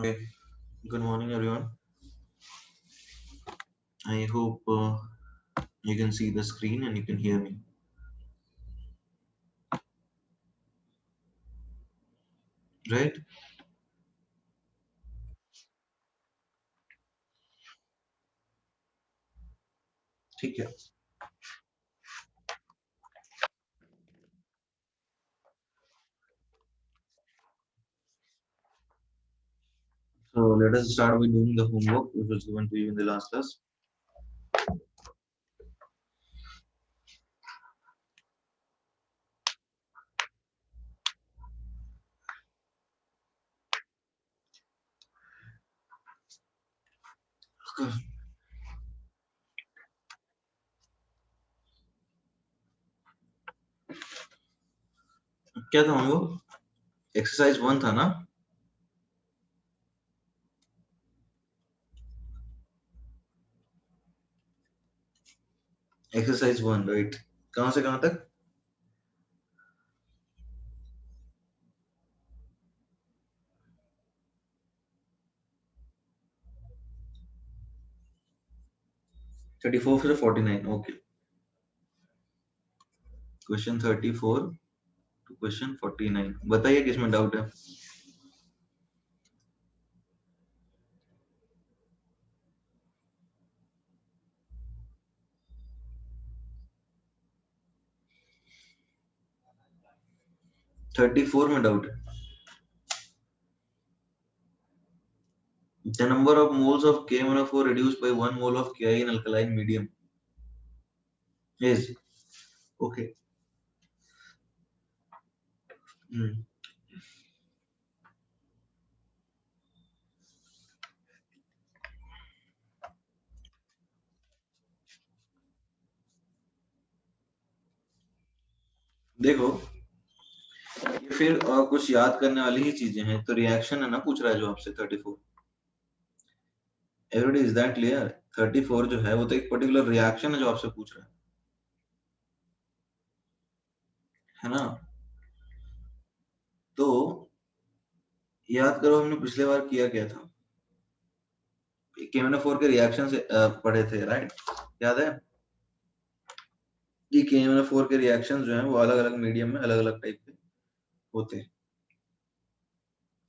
Okay, good morning everyone. I hope you can see the screen and you can hear me. Right? ठीक है. So let us start by doing the homework which was given to you in the last class. क्या था homework? Exercise 1 था ना? Exercise 1 right. कहाँ से कहाँ तक? थर्टी फोर से 49. ओके. Question 34 to question 49. बताइए किसमें डाउट है. थर्टी फोर में डाउट है. The number of moles of KMnO4 reduced by 1 mole of Ki in alkaline medium is okay. देखो ये फिर कुछ याद करने वाली ही चीजें हैं. तो रिएक्शन है ना पूछ रहा है जो आपसे 34. Everybody is that clear? 34 जो है वो तो एक पर्टिकुलर रिएक्शन है जो आपसे पूछ रहा है ना? तो याद करो हमने पिछले बार किया क्या था. KMnO4 के रिएक्शन से पढ़े थे राइट. याद है कि KMnO4 के रिएक्शन जो हैं वो अलग अलग मीडियम में अलग अलग टाइप के होते हैं,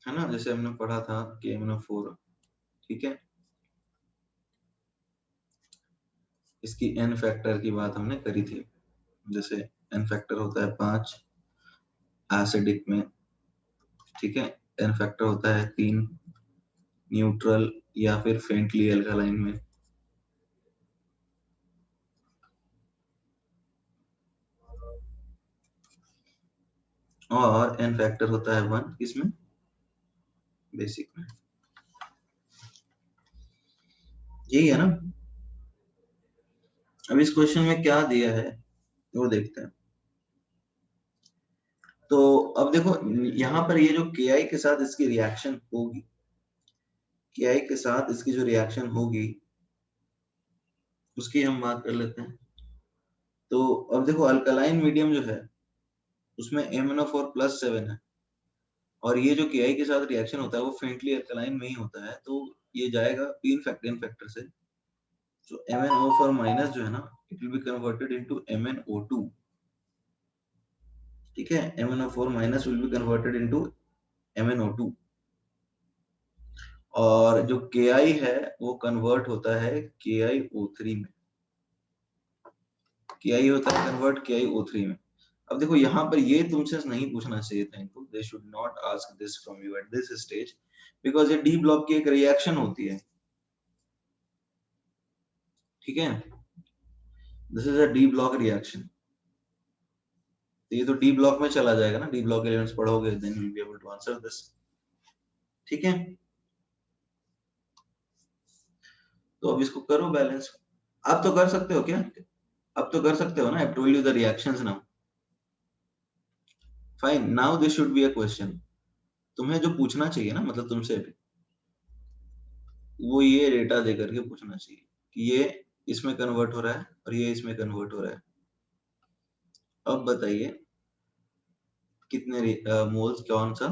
है ना? जैसे हमने पढ़ा था KMnO4. ठीक है, इसकी n फैक्टर की बात हमने करी थी. जैसे n फैक्टर होता है 5 एसिडिक में. ठीक है, n फैक्टर होता है 3 न्यूट्रल या फिर फेंटली अल्कालाइन में. और n फैक्टर होता है 1 किसमें? बेसिक में. यही है ना? अब इस क्वेश्चन में क्या दिया है वो देखते हैं. तो अब देखो यहाँ पर ये जो Ki के साथ इसकी रिएक्शन होगी, Ki के साथ इसकी जो रिएक्शन होगी उसकी हम बात कर लेते हैं. तो अब देखो अल्कलाइन मीडियम जो है उसमें MnO4+7 है और ये जो Ki के साथ रिएक्शन होता है वो फेंटली अल्कलाइन में ही होता है. तो ये जाएगा तीन फैक्टर से. तो MnO4 माइनस जो है ना it will be converted into MnO2. ठीक है, MnO4 minus will be converted into MnO2. और जो Ki है वो कन्वर्ट होता है KiO3 में. Ki होता है कन्वर्ट KiO3 में. अब देखो यहाँ पर ये तुमसे नहीं पूछना चाहिए था इनको. They should not ask this from you at this stage because ये डी ब्लॉक की एक रिएक्शन होती है. ठीक है, this is a D block reaction. ये तो डी ब्लॉक में चला जाएगा ना. डी ब्लॉक एलिमेंट्स पढ़ोगे then you will be able to answer this. ठीक है, तो अब इसको करो बैलेंस. आप तो कर सकते हो क्या? अब तो कर सकते हो ना. I told you the reactions now. Fine, now this should be a question. तुम्हें जो पूछना चाहिए ना मतलब तुमसे भी वो ये डेटा दे करके पूछना चाहिए कि ये इसमें कन्वर्ट हो रहा है और ये इसमें कन्वर्ट हो रहा है. अब बताइए कितने मोल्स कौन सा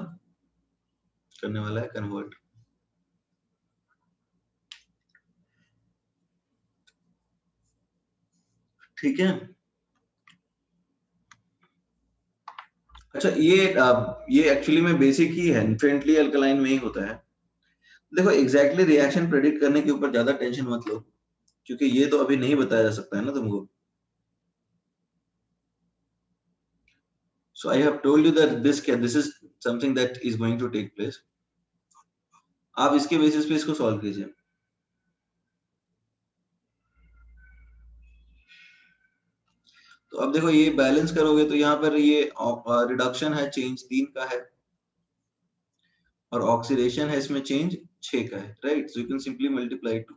करने वाला है कन्वर्ट. ठीक है। अच्छा, ये एक्चुअली में बेसिक ही है, इन्फिनिटली अल्कलाइन में ही होता है। देखो एग्जैक्टली रिएक्शन प्रेडिक्ट करने के ऊपर ज्यादा टेंशन मत लो, क्योंकि ये तो अभी नहीं बताया जा सकता है ना तुमको। So I have told you that this is something that is going to take place. आप इसके बेसिस पे इसको सॉल्व कीजिए। तो अब देखो ये बैलेंस करोगे तो यहाँ पर ये रिडक्शन है चेंज 3 का है, और ऑक्सीडेशन है इसमें चेंज 6 का है, right. So you can simply multiply 2।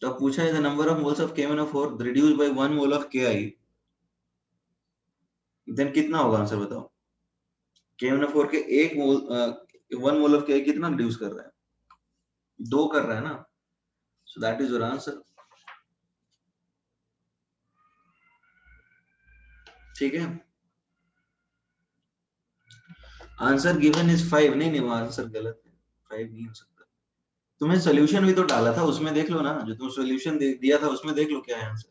तो अब पूछा है the number of moles of KMnO4 reduced by 1 mole of Ki, then कितना होगा आंसर बताओ। KMnO4 के 1 मोल ऑफ Ki कितना रिड्यूस कर रहा है, 2 कर रहा है ना। So that is your answer. ठीक है, आंसर गिवन इज 5। नहीं नहीं, वो आंसर गलत है, 5 नहीं हो सकता। तुम्हें सोल्यूशन भी तो डाला था, उसमें देख लो ना, जो तुम सोल्यूशन दिया था उसमें देख लो क्या है आंसर।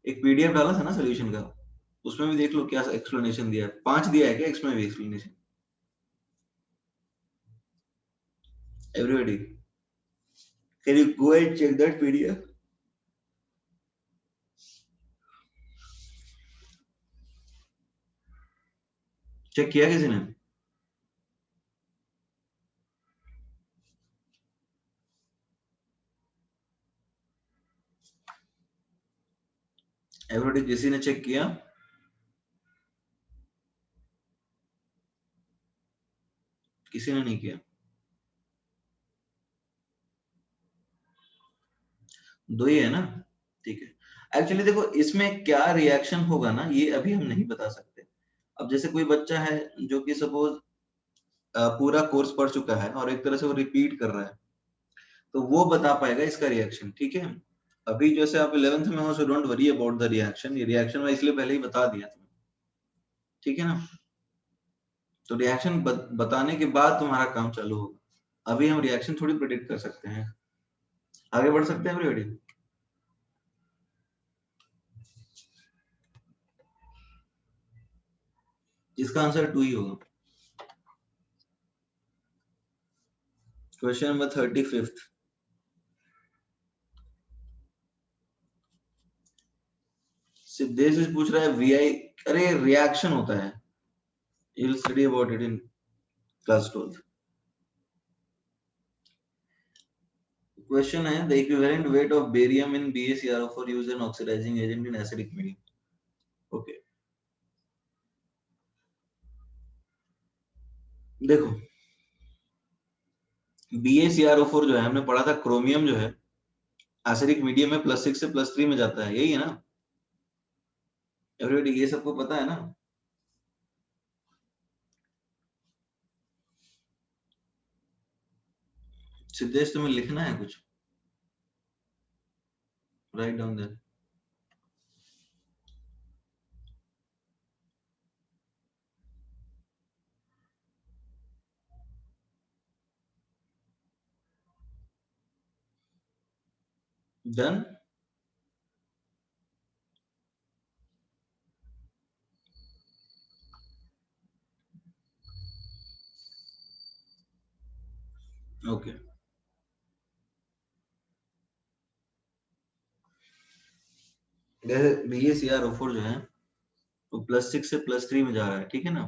एक पीडीएफ डाला था ना सोल्यूशन का, उसमें भी देख लो क्या एक्सप्लेनेशन दिया है। 5 दिया है क्या इसमें भी explanation? Everybody can you go and check that PDF? Check किया किसी ने? एवरीबॉडी किसी ने चेक किया? किसी ने नहीं किया? दो ही है ना, ठीक है। एक्चुअली देखो इसमें क्या रिएक्शन होगा ना, ये अभी हम नहीं बता सकते। अब जैसे कोई बच्चा है जो कि सपोज पूरा कोर्स पढ़ चुका है और एक तरह से वो रिपीट कर रहा है, तो वो बता पाएगा इसका रिएक्शन, ठीक है। अभी जैसे आप 11th में हो, so don't worry about the reaction. ये रिएक्शन मैं इसलिए पहले ही बता दिया था, ठीक है ना। तो रिएक्शन बताने के बाद तुम्हारा काम चालू होगा। अभी हम रिएक्शन थोड़ी प्रेडिक्ट कर सकते हैं। आगे बढ़ सकते हैं एवरीबॉडी? इसका आंसर 2 ही होगा। Question number 35। सिद्धेश पूछ रहा है वीआई, अरे रिएक्शन होता है, you will study about it in class 12। Question है the equivalent weight of barium in BaCrO4 used an oxidising agent in acidic medium. Okay, देखो BaCrO4 जो है हमने पढ़ा था, क्रोमियम जो है एसिडिक मीडियम में +6 से +3 में जाता है, यही है ना एवरीबॉडी? ये सबको पता है ना? सिद्धेश तुम्हें लिखना है कुछ, write down there. Done. Okay, जैसे BaCrO4 जो है वो +6 से +3 में जा रहा है, ठीक है ना।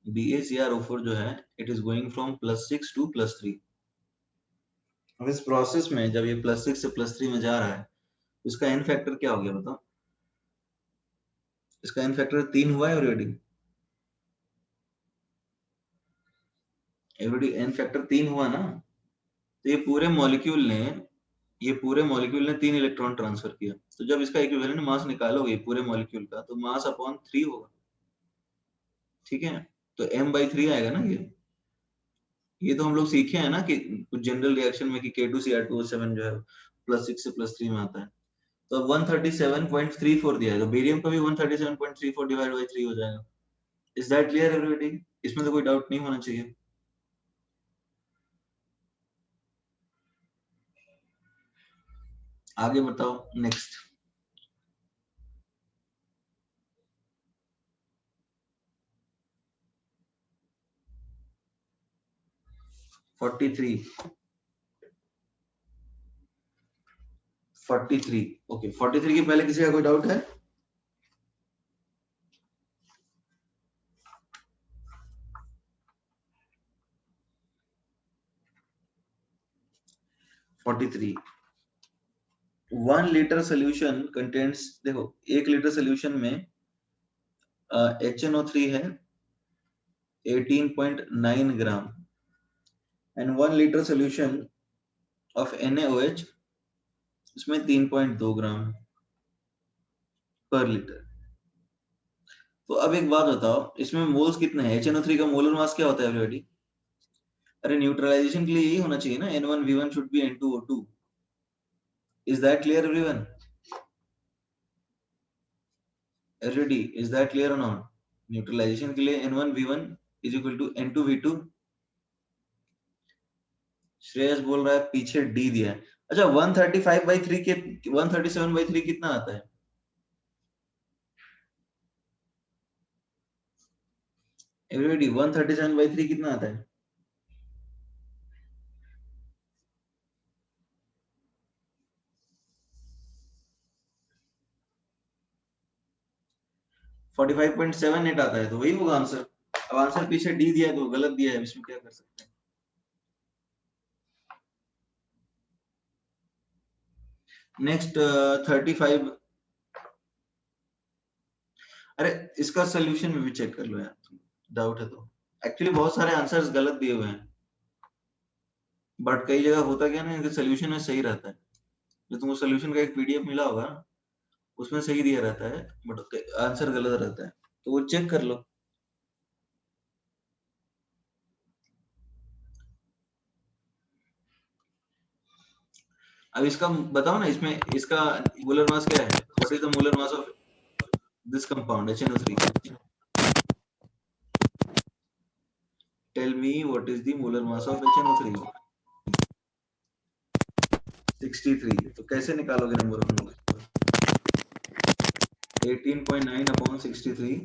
BaCrO4 जो है it is going from +6 to +3। अब इस प्रोसेस में जब ये +6 से +3 में जा रहा है, इसका एन फैक्टर क्या हो गया बताओ? इसका एन फैक्टर 3 हुआ है ऑलरेडी। ऑलरेडी एन फैक्टर 3 हुआ ना। तो ये पूरे मॉलिक्यूल ने 3 इलेक्ट्रॉन ट्रांसफर किया। तो जब इसका इक्विवेलेंट मास निकालोगे पूरे मॉलिक्यूल का, तो मास अपॉन 3 होगा, ठीक है। तो m/3 आएगा ना ये तो हम लोग सीखे हैं ना कि कुछ जनरल रिएक्शन में कि K2Cr2O7 जो है +6 से +3 में आता है। तो अब 137.34 दिया है, तो बेरियम का भी 137.34 डिवाइड बाई 3 हो जाएगा। Is that clear everybody? इसमें तो कोई डाउट नहीं होना चाहिए। आगे बताओ नेक्स्ट। 43 43 ओके 43 के पहले किसी का कोई डाउट है? Forty three 1 litre solution contains, देखो 1 लीटर सोल्यूशन में HNO3 है 18.9 gram and 1 litre solution of NaOH इसमें 3.2 ग्राम पर लीटर। तो अब एक बात बताओ, इसमें मोल्स कितने हैं? HNO3 का मोलर मास क्या होता है एवरीबॉडी? अरे न्यूट्रलाइजेशन के लिए यही होना चाहिए ना, N1V1 should be N2O2. Is that clear everyone? Everybody, is that clear or not? Neutralisation के लिए N1V1 is equal to N2V2. Shreyas बोल रहा है पीछे डी दिया है। अच्छा 135/3 के 137/3 कितना आता है? एवरीबॉडी 137/3 कितना आता है? 45.78 आता है, तो वही होगा आंसर। अब आंसर पीछे डी दिया है तो गलत दिया है, इसमें क्या कर सकते हैं। नेक्स्ट 35। अरे इसका सोल्यूशन में भी चेक कर लो यार, डाउट है तो। एक्चुअली बहुत सारे आंसर्स गलत दिए हुए हैं, बट कई जगह होता क्या ना, इनके सोल्यूशन में सही रहता है। जो तुमको सोल्यूशन का एक पीडीएफ मिला होगा उसमें सही दिया रहता है, बट आंसर गलत रहता है, तो वो चेक कर लो। अब इसका बताओ ना, इसमें इसका मोलर मास क्या है? What is the molar mass of this compound HNO3? Tell me what is the molar mass of HNO3? 63। तो कैसे निकालोगे नंबर ऑफ मोल्स? 18.9/63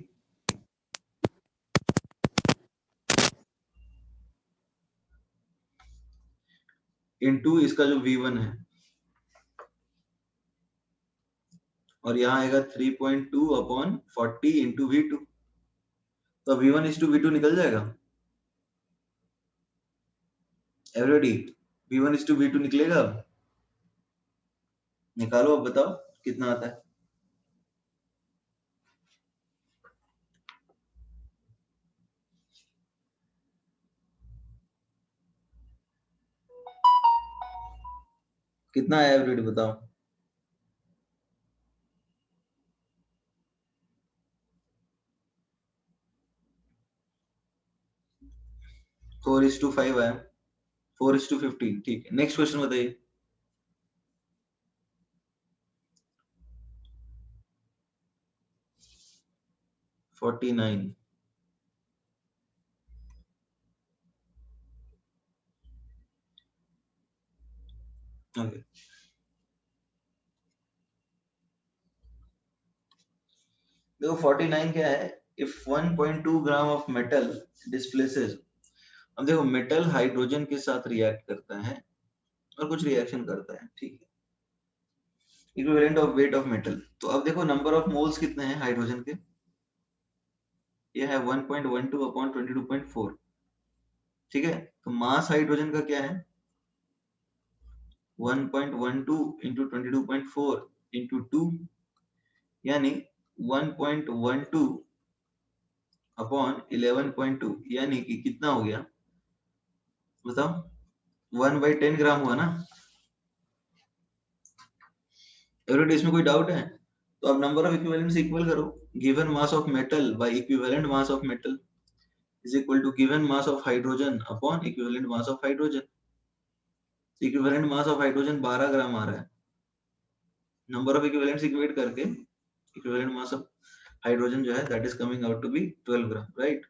इनटू इसका जो V1 है, और यहाँ आएगा 3.2/40 इंटू V2। तो V1:V2 निकल जाएगा एवरीबॉडी। V1:V2 निकलेगा? निकालो, अब बताओ कितना आता है। कितना है एवरीबॉडी बताओ। 4:5 है। 4:15। ठीक है, नेक्स्ट क्वेश्चन बताइए। 49। ओके, देखो 49 क्या है? If 1.2 gram of metal displaces. अब देखो मेटल हाइड्रोजन के साथ रिएक्ट करता है और कुछ रिएक्शन करता है, ठीक है, equivalent of weight of metal. तो अब देखो नंबर ऑफ मोल्स कितने हैं हाइड्रोजन के? ये है 1.12/22.4। ठीक है, तो मास हाइड्रोजन का क्या है? 1.12 इंटू 22.4 इंटू 2, यानी 1.12/11.2, यानी कि कितना हो गया बताओ? 1/10 ग्राम हुआ ना एवरीडे। इसमें कोई डाउट है? तो अब नंबर ऑफ इक्विवेलेंट से इक्वल करो। Given mass of metal by equivalent mass of metal is equal to given mass of hydrogen upon equivalent mass of hydrogen. Equivalent mass of hydrogen 12 gram आ रहा है, number of equivalents equate करके equivalent mass of hydrogen जो है that is coming out to be 12 gram, right.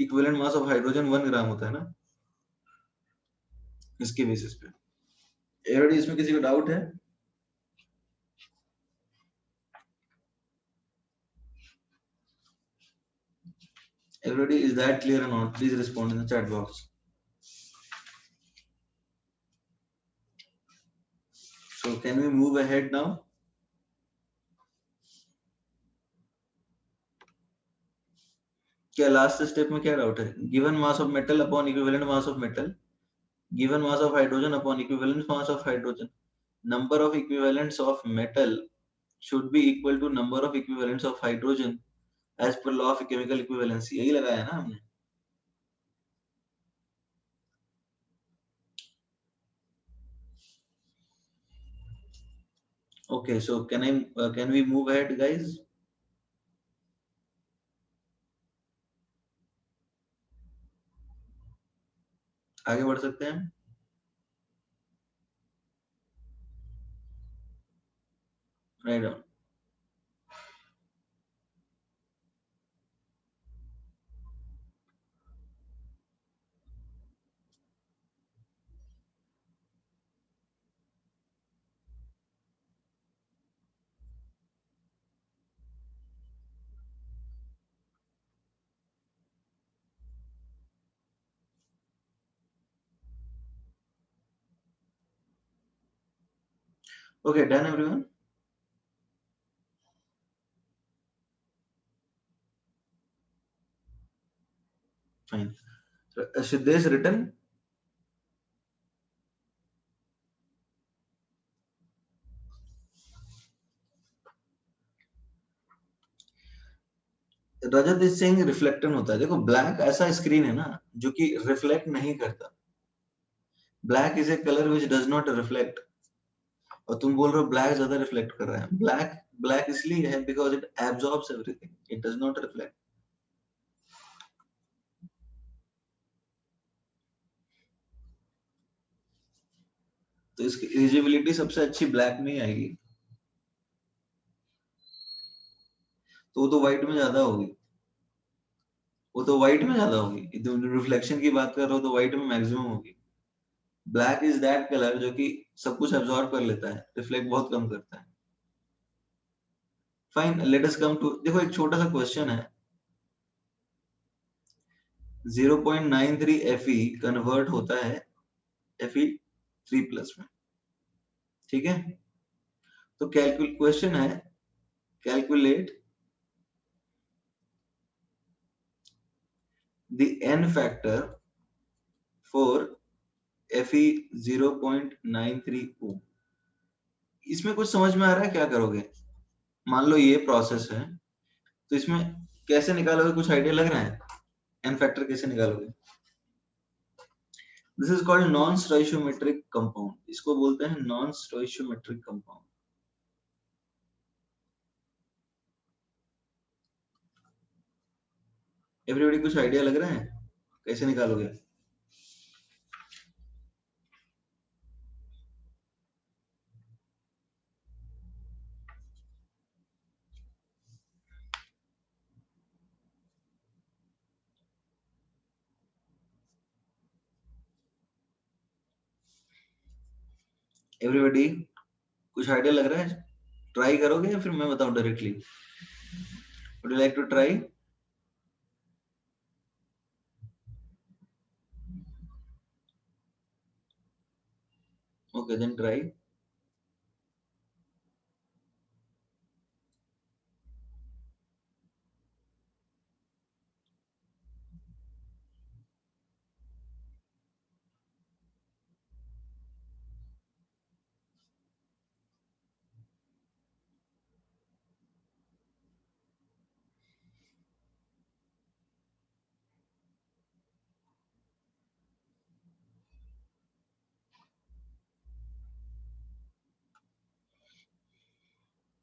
Equivalent mass of hydrogen 1 gram होता है ना इसके बेसिस पे। एवरीबॉडी, इसमें किसी को डाउट है? Everybody, is that clear or not? Please respond in the chat box. So can we move ahead now? क्या लास्ट स्टेप में क्या डाउट है? Given mass of metal upon equivalent mass of metal, given mass of hydrogen upon equivalent mass of hydrogen, number of equivalents of metal should be equal to number of equivalents of hydrogen as per law of chemical equivalency. यही लगाया ना हमने? Okay, so can we move ahead, guys? आगे बढ़ सकते हैं? Write down. Okay, done everyone? Fine. So, Siddesh written? Rajat is saying रिफ्लेक्टेंट होता है। देखो ब्लैक ऐसा स्क्रीन है ना जो कि रिफ्लेक्ट नहीं करता। Black is a colour which does not reflect, और तुम बोल रहे हो ब्लैक ज्यादा रिफ्लेक्ट कर रहा है। ब्लैक ब्लैक इसलिए है because it absorbs everything, it does not reflect. तो इसकी विजिबिलिटी सबसे अच्छी ब्लैक में ही आएगी, तो वो तो व्हाइट में ज्यादा होगी, वो तो व्हाइट में ज्यादा होगी। तुम रिफ्लेक्शन की बात कर रहे हो तो व्हाइट में मैक्सिमम होगी। ब्लैक इज दैट कलर जो कि सब कुछ एब्जॉर्ब कर लेता है, रिफ्लेक्ट बहुत कम करता है। Fine, let us come to, देखो एक छोटा सा क्वेश्चन है। 0.93 Fe कन्वर्ट होता है Fe3+ में, ठीक है? तो क्वेश्चन है calculate the n factor for Fe0.93O। इसमें कुछ समझ में आ रहा है? क्या करोगे? मान लो ये प्रोसेस है, तो इसमें कैसे निकालोगे? कुछ आइडिया लग रहा है? n फैक्टर कैसे निकालोगे? This is called non स्टोइशियोमेट्रिक compound, इसको बोलते हैं नॉन स्टोइशियोमेट्रिक कंपाउंड। एवरीबॉडी कुछ आइडिया लग रहा है कैसे निकालोगे? एवरीबॉडी कुछ आइडिया लग रहा है? ट्राई करोगे या फिर मैं बताऊं directly? Would you like to try? Okay, then try.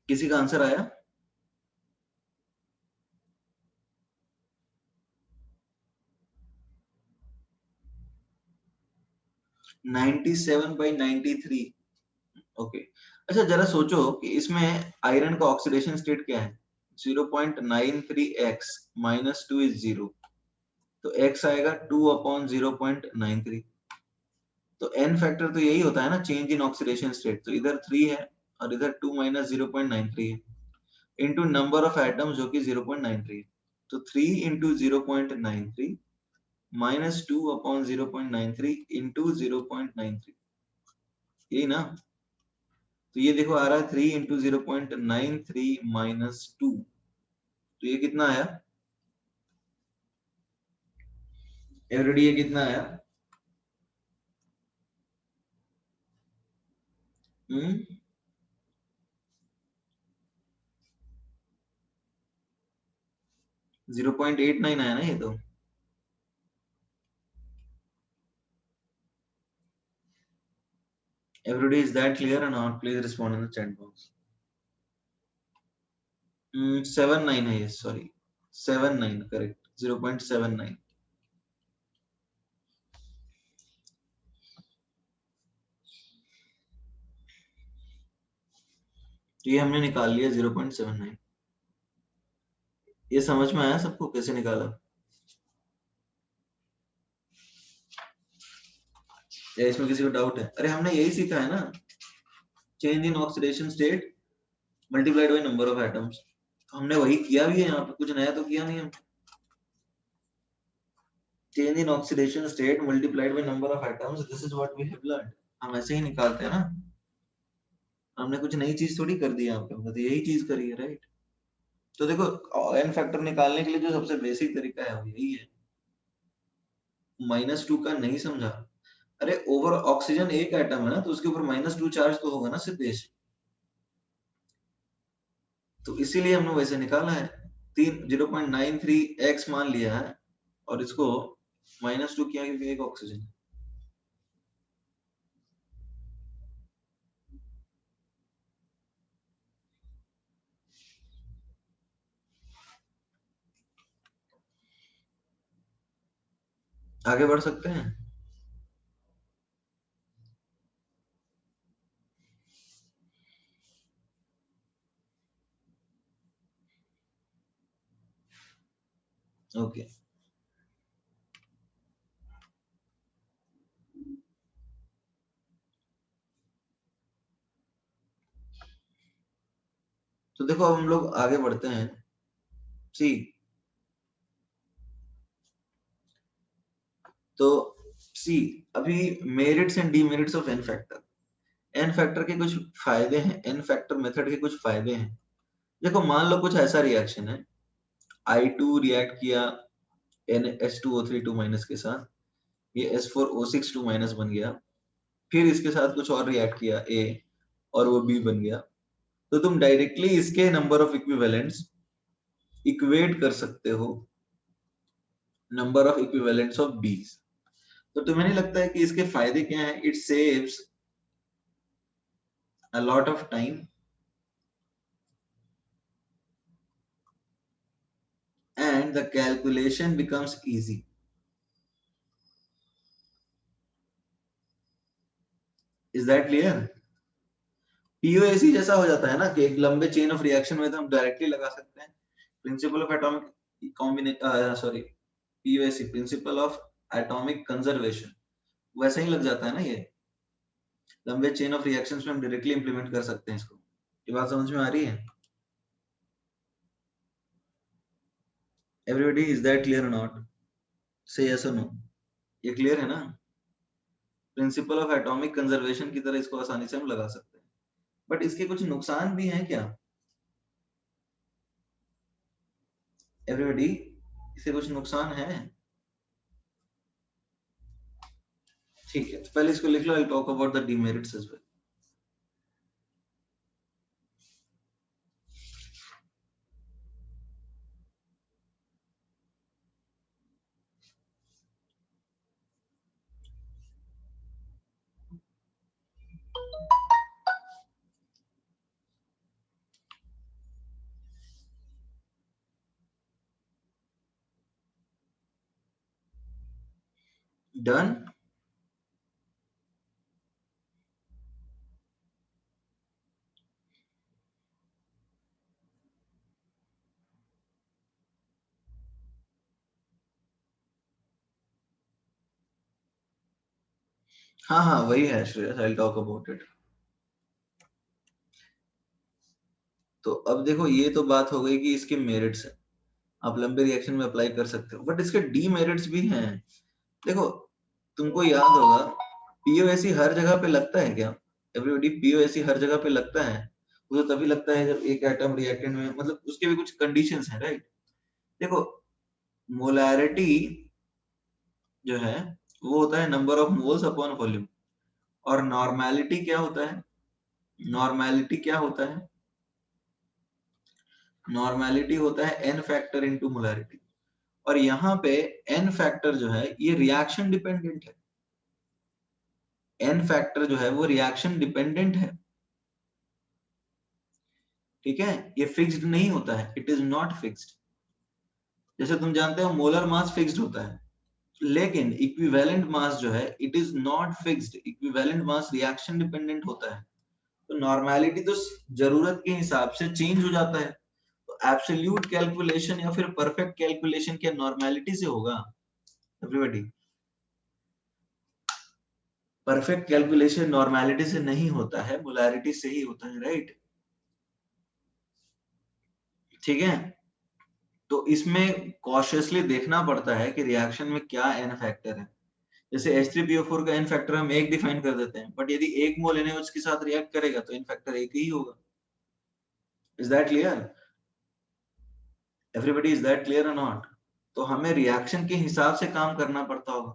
किसी का आंसर आया? 97/93। ओके, अच्छा जरा सोचो कि इसमें आयरन का ऑक्सीडेशन स्टेट क्या है? 0.93x माइनस 2 इज 0, तो x आएगा 2/0.93। तो n फैक्टर तो यही होता है ना, चेंज इन ऑक्सीडेशन स्टेट। तो इधर 3 है और इधर 2 माइनस 0.93 है, इनटू नंबर ऑफ एटम्स जो कि 0.93 है। तो 3 इंटू 0.93 माइनस 2 अपॉन 0.93 इंटू 0.93, यही ना। तो ये देखो आ रहा है 3 इंटू 0.93 माइनस 2, तो ये कितना आया एवरीडी, ये कितना आया? 0.89 आया ना ये तो। Everybody, is that clear or not? Please respond in the chat box. 79 है ये, सॉरी 79 करेक्ट, 0.79। तो ये हमने निकाल लिया 0.79। ये समझ में आया सबको कैसे निकाला, या इसमें किसी को डाउट है? अरे हमने यही सीखा है ना, change in oxidation state multiplied by number of atoms. हमने वही किया भी है यहाँ पे, कुछ नया तो किया नहीं हम। Change in oxidation state multiplied by number of atoms, this is what we have learned. हम ऐसे ही निकालते हैं ना, हमने कुछ नई चीज थोड़ी कर दी यहाँ पे, हमने तो यही चीज करी है, राइट। तो देखो एन फैक्टर निकालने के लिए जो सबसे बेसिक तरीका है वो यही है। -2 का नहीं समझा? अरे ओवर ऑक्सीजन एक एटम है ना, तो उसके ऊपर -2 चार्ज तो होगा ना सिर्फ बेस, तो इसीलिए हमने वैसे निकाला है। 0.93 एक्स मान लिया है और इसको -2 किया क्योंकि एक ऑक्सीजन। आगे बढ़ सकते हैं। ओके, तो देखो अब हम लोग आगे बढ़ते हैं। सी, तो सी, अभी merits and demerits of N factor. N factor के कुछ फायदे हैं, एन फैक्टर मेथड के कुछ फायदे हैं। देखो मान लो कुछ ऐसा रिएक्शन है, I2 रिएक्ट किया NH2O3 माइनस के साथ, ये S4O6 माइनस बन गया, फिर इसके साथ कुछ और रिएक्ट किया A और वो B बन गया। तो तुम डायरेक्टली इसके नंबर ऑफ इक्विवेलेंट्स इक्वेट कर सकते हो number of equivalents of B's। तो तुम्हें नहीं लगता है कि इसके फायदे क्या है? It saves a lot of time and the calculation becomes easy. Is that clear? POAC जैसा हो जाता है ना कि एक लंबे चेन ऑफ रिएक्शन में तो हम डायरेक्टली लगा सकते हैं principle of atomic combination, sorry POAC principle of atomic conservation, वैसा ही लग जाता है ना ये। लंबे चेन ऑफ रिएक्शंस में हम डायरेक्टली इंप्लीमेंट कर सकते हैं इसको। ये बात समझ में आ रही है everybody? Is that clear or not? से यस और नो। ये क्लियर है ना? प्रिंसिपल ऑफ एटॉमिक कंजर्वेशन की तरह इसको आसानी से हम लगा सकते हैं, बट इसके कुछ नुकसान भी हैं क्या एवरीबॉडी? इसके कुछ नुकसान हैं? ठीक है, तो पहले इसको लिख लो, I talk about the demerits as well. Done. हाँ हाँ वही है Shreyas, I will talk about it. तो अब देखो ये तो बात हो गई कि इसके मेरिट्स है, आप लंबे रिएक्शन में अप्लाई कर सकते हो, बट इसके डीमेरिट्स भी हैं। देखो तुमको याद होगा पीओएसी हर जगह पे लगता है क्या? एवरीबॉडी, पीओएसी हर जगह पे लगता है, वो तो तभी लगता है जब एक एटम रिएक्टेंट में, मतलब उसके भी कुछ कंडीशंस हैं, राइट? देखो मोलैरिटी जो है वो होता है number of moles upon volume, और नॉर्मेलिटी क्या होता है? नॉर्मेलिटी क्या होता है? नॉर्मेलिटी होता है एन फैक्टर इनटू मोलैरिटी। और यहाँ पे एन फैक्टर जो है ये रिएक्शन डिपेंडेंट है, एन फैक्टर जो है वो रिएक्शन डिपेंडेंट है, ठीक है? ये फिक्स्ड नहीं होता है, इट इज नॉट फिक्स्ड। जैसे तुम जानते हो मोलर मास फिक्स्ड होता है, लेकिन इक्विवेलेंट मास जो है it is not fixed, equivalent mass reaction dependent होता है। तो नॉर्मेलिटी तो जरूरत के हिसाब से चेंज हो जाता है, तो एब्सोल्यूट कैलकुलेशन या फिर परफेक्ट कैलकुलेशन क्या नॉर्मेलिटी से होगा? एवरीबॉडी, परफेक्ट कैलकुलेशन नॉर्मेलिटी से नहीं होता है, मोलैरिटी से ही होता है, राइट? ठीक है, तो इसमें कॉशियसली देखना पड़ता है कि रिएक्शन में क्या एन फैक्टर है। जैसे H3PO4 का एन फैक्टर हम एक डिफाइन कर देते हैं, बट यदि एक मोल NaOH के साथ रिएक्ट करेगा तो एन फैक्टर एक ही होगा। Is that clear? Everybody, is that clear or not? तो हमें रिएक्शन के हिसाब से काम करना पड़ता होगा,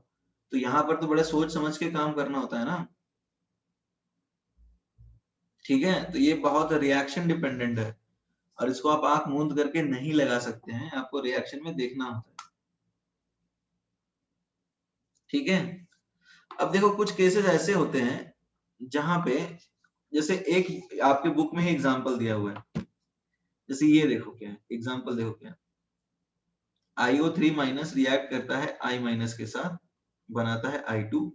तो यहाँ पर तो बड़े सोच समझ के काम करना होता है ना, ठीक है? तो ये बहुत रिएक्शन डिपेंडेंट है, और इसको आप आंख मूंद करके नहीं लगा सकते हैं, आपको रिएक्शन में देखना होता है, ठीक है? अब देखो कुछ केसेस ऐसे होते हैं जहां पे, जैसे एक आपके बुक में ही एग्जांपल दिया हुआ है, जैसे ये देखो क्या है एग्जांपल, देखो क्या, IO3 माइनस रिएक्ट करता है I माइनस के साथ, बनाता है I2,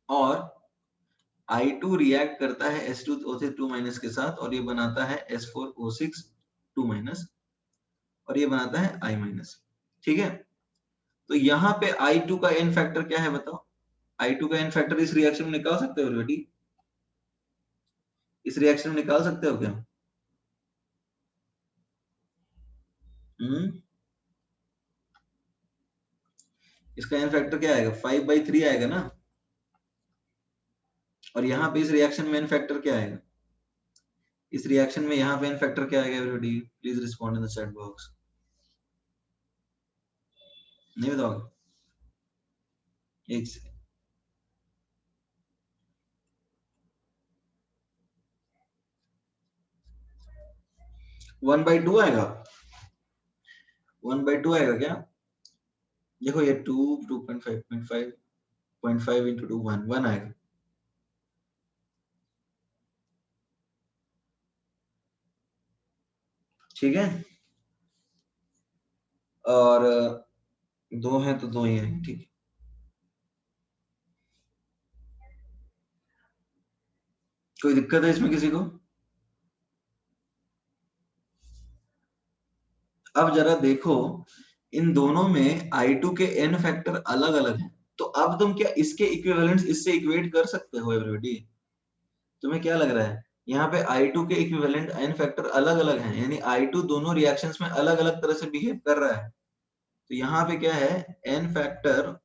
और I2 रिएक्ट करता है H2O2 माइनस के साथ, और ये बनाता है S4O6 2 माइनस, और ये बनाता है I माइनस, ठीक है? तो यहाँ पे I2 का एन फैक्टर क्या है बताओ? I2 का एन फैक्टर इस रिएक्शन में निकाल सकते हो बेटी? इस रिएक्शन में निकाल सकते हो क्या? हम्म, इसका एन फैक्टर क्या आएगा? 5/3 आएगा ना। और यहाँ पे इस रिएक्शन में एन फैक्टर क्या आएगा? इस रिएक्शन में यहाँ पे एन फैक्टर क्या आएगा everybody? Please respond in the chat box. नहीं बताओगे? एक से 1/2 आएगा, 1/2 आएगा क्या? देखो ये 2 2.5 इंटू 2 1 आएगा, ठीक है? और दो है तो दो ही है, ठीक है? कोई दिक्कत है इसमें किसी को? अब जरा देखो, इन दोनों में I2 के n फैक्टर अलग अलग हैं, तो अब तुम क्या इसके इक्विवेलेंट्स इससे इक्वेट कर सकते हो एवरीबॉडी? तुम्हें क्या लग रहा है? यहाँ पे I2 के इक्विवेलेंट n फैक्टर अलग अलग हैं, यानी I2 दोनों रिएक्शंस में अलग अलग तरह से बिहेव कर रहा है। तो यहाँ पे क्या है? n factor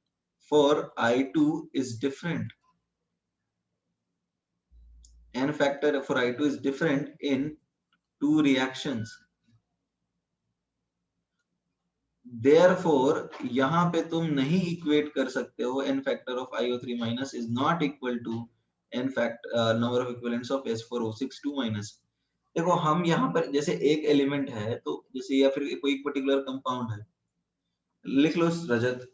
for I2 is different, n factor for I2 is different in two reactions. Therefore, यहाँ पे तुम नहीं इक्वेट कर सकते हो n factor of IO3 minus is not equal to n factor number of equivalents of S4O6 2 minus. देखो हम यहाँ पर जैसे एक एलिमेंट है, तो जैसे या फिर कोई पर्टिकुलर कंपाउंड है, लिख लो रजत,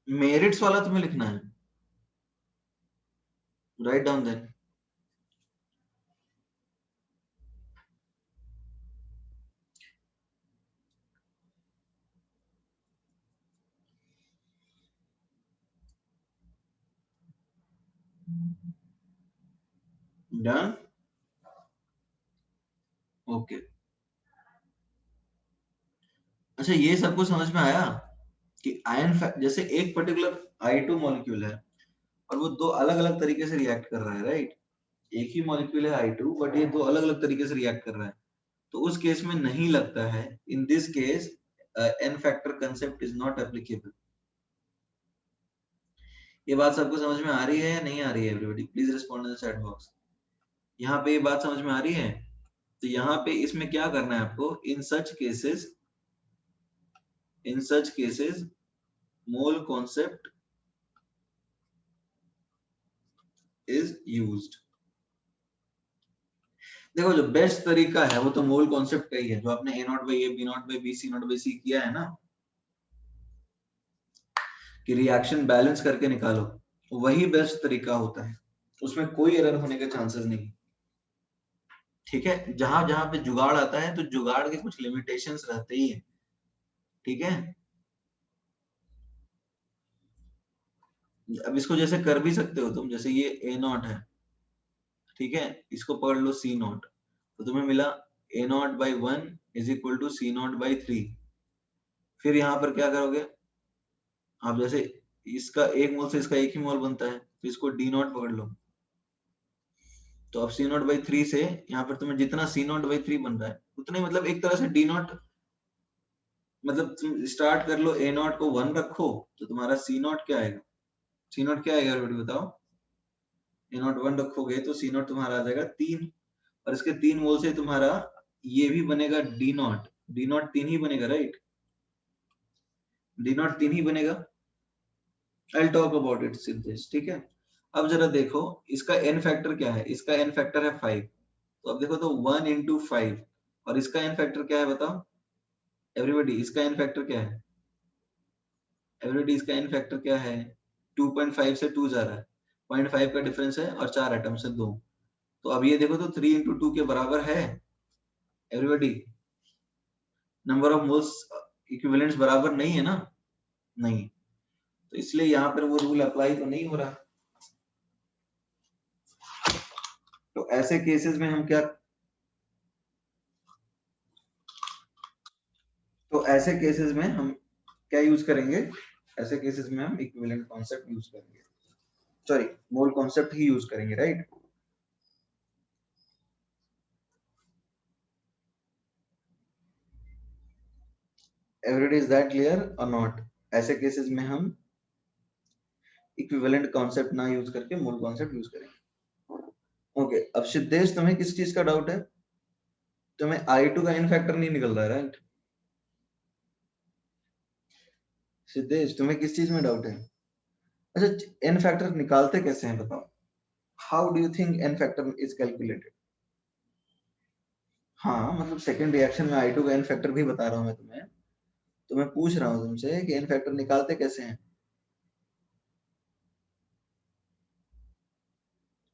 मेरिट्स वाला तुम्हें लिखना है, write down then. Done, okay. अच्छा, ये सब कुछ समझ में आया कि जैसे एक पर्टिकुलर I2 मॉलिक्यूल है और वो दो अलग अलग तरीके से रिएक्ट कर रहा है, राइट? एक ही मॉलिक्यूल है I2, बट ये दो अलग अलग तरीके से रिएक्ट कर रहा है, तो उस केस में नहीं लगता है, in this case N factor concept is not applicable. ये बात सबको समझ में आ रही है या नहीं आ रही है? Everybody please respond in the chat box. यहाँ पे ये बात समझ में आ रही है? तो यहाँ पे इसमें क्या करना है आपको, in such cases mole concept is used. देखो, जो बेस्ट तरीका है वो तो मोल कॉन्सेप्ट का ही है, जो आपने A naught by A, B naught by B, C naught by C किया है ना, कि रिएक्शन बैलेंस करके निकालो, वही बेस्ट तरीका होता है, उसमें कोई एरर होने के चांसेस नहीं। ठीक है, जहां जहां पे जुगाड़ आता है तो जुगाड़ के कुछ लिमिटेशंस रहते ही है। ठीक है, अब इसको जैसे कर भी सकते हो तुम, जैसे ये ए नॉट है, ठीक है, इसको पढ़ लो सी नॉट, तो तुम्हें मिला A naught by 1 is equal to C naught by 3। फिर यहाँ पर क्या करोगे आप, जैसे इसका एक मोल से इसका एक ही मोल बनता है, तो इसको डी नॉट पकड़ लो, तो अब सी नॉट बाई 3 से यहाँ पर तुम्हें जितना सी नॉट बाई 3 बन रहा है उतने, मतलब एक तरह से डी नॉट, मतलब तुम स्टार्ट कर लो, ए नॉट को 1 रखो, तो तुम्हारा सी नॉट क्या आएगा, सी नॉट क्या आएगा everybody बताओ? ए नॉट 1 रखोगे तो सी नॉट तुम्हारा आ जाएगा 3, और इसके 3 मोल से तुम्हारा ये भी बनेगा डी नॉट, डी नॉट 3 ही बनेगा, राइट? डी नॉट 3 ही बनेगा। आई टॉक अबाउट इट सिद्धेश, ठीक है। अब जरा देखो, इसका एन फैक्टर क्या है, इसका एन फैक्टर है 5, तो अब देखो तो 1 इंटू 5, और इसका एन फैक्टर क्या है बताओ एवरीबॉडी, इसका एन फैक्टर क्या है एवरीबॉडी, इसका एन फैक्टर क्या है? 2.5 से 2 जा रहा है, 0.5 का डिफरेंस है, और 4 एटम से 2, तो अब ये देखो तो 3 इंटू 2 के बराबर है everybody, number of moles equivalents बराबर नहीं है ना, नहीं, तो इसलिए यहाँ पर वो रूल अप्लाई तो नहीं हो रहा। तो ऐसे केसेस में हम क्या, तो ऐसे केसेस में हम क्या यूज करेंगे, ऐसे केसेस में हम इक्विवेलेंट कॉन्सेप्ट यूज करेंगे, सॉरी मोल कॉन्सेप्ट ही यूज करेंगे, right? Everyday is that clear or not? ऐसे केसेस में हम इक्विवेलेंट कॉन्सेप्ट ना यूज करके मोल कॉन्सेप्ट यूज करेंगे। ओके, अब सिद्धेश तुम्हें किस चीज का डाउट है? तुम्हें I2 का इन फैक्टर नहीं निकल रहा है, राइट? सिद्धेश तुम्हें किस चीज में डाउट है? अच्छा, एन फैक्टर निकालते कैसे हैं बताओ? How do you think N factor is calculated? हाँ, मतलब सेकंड रिएक्शन में I2 का एन फैक्टर भी बता रहा हूँ मैं तुम्हें, तो मैं पूछ रहा हूँ तुमसे कि एन फैक्टर निकालते कैसे हैं?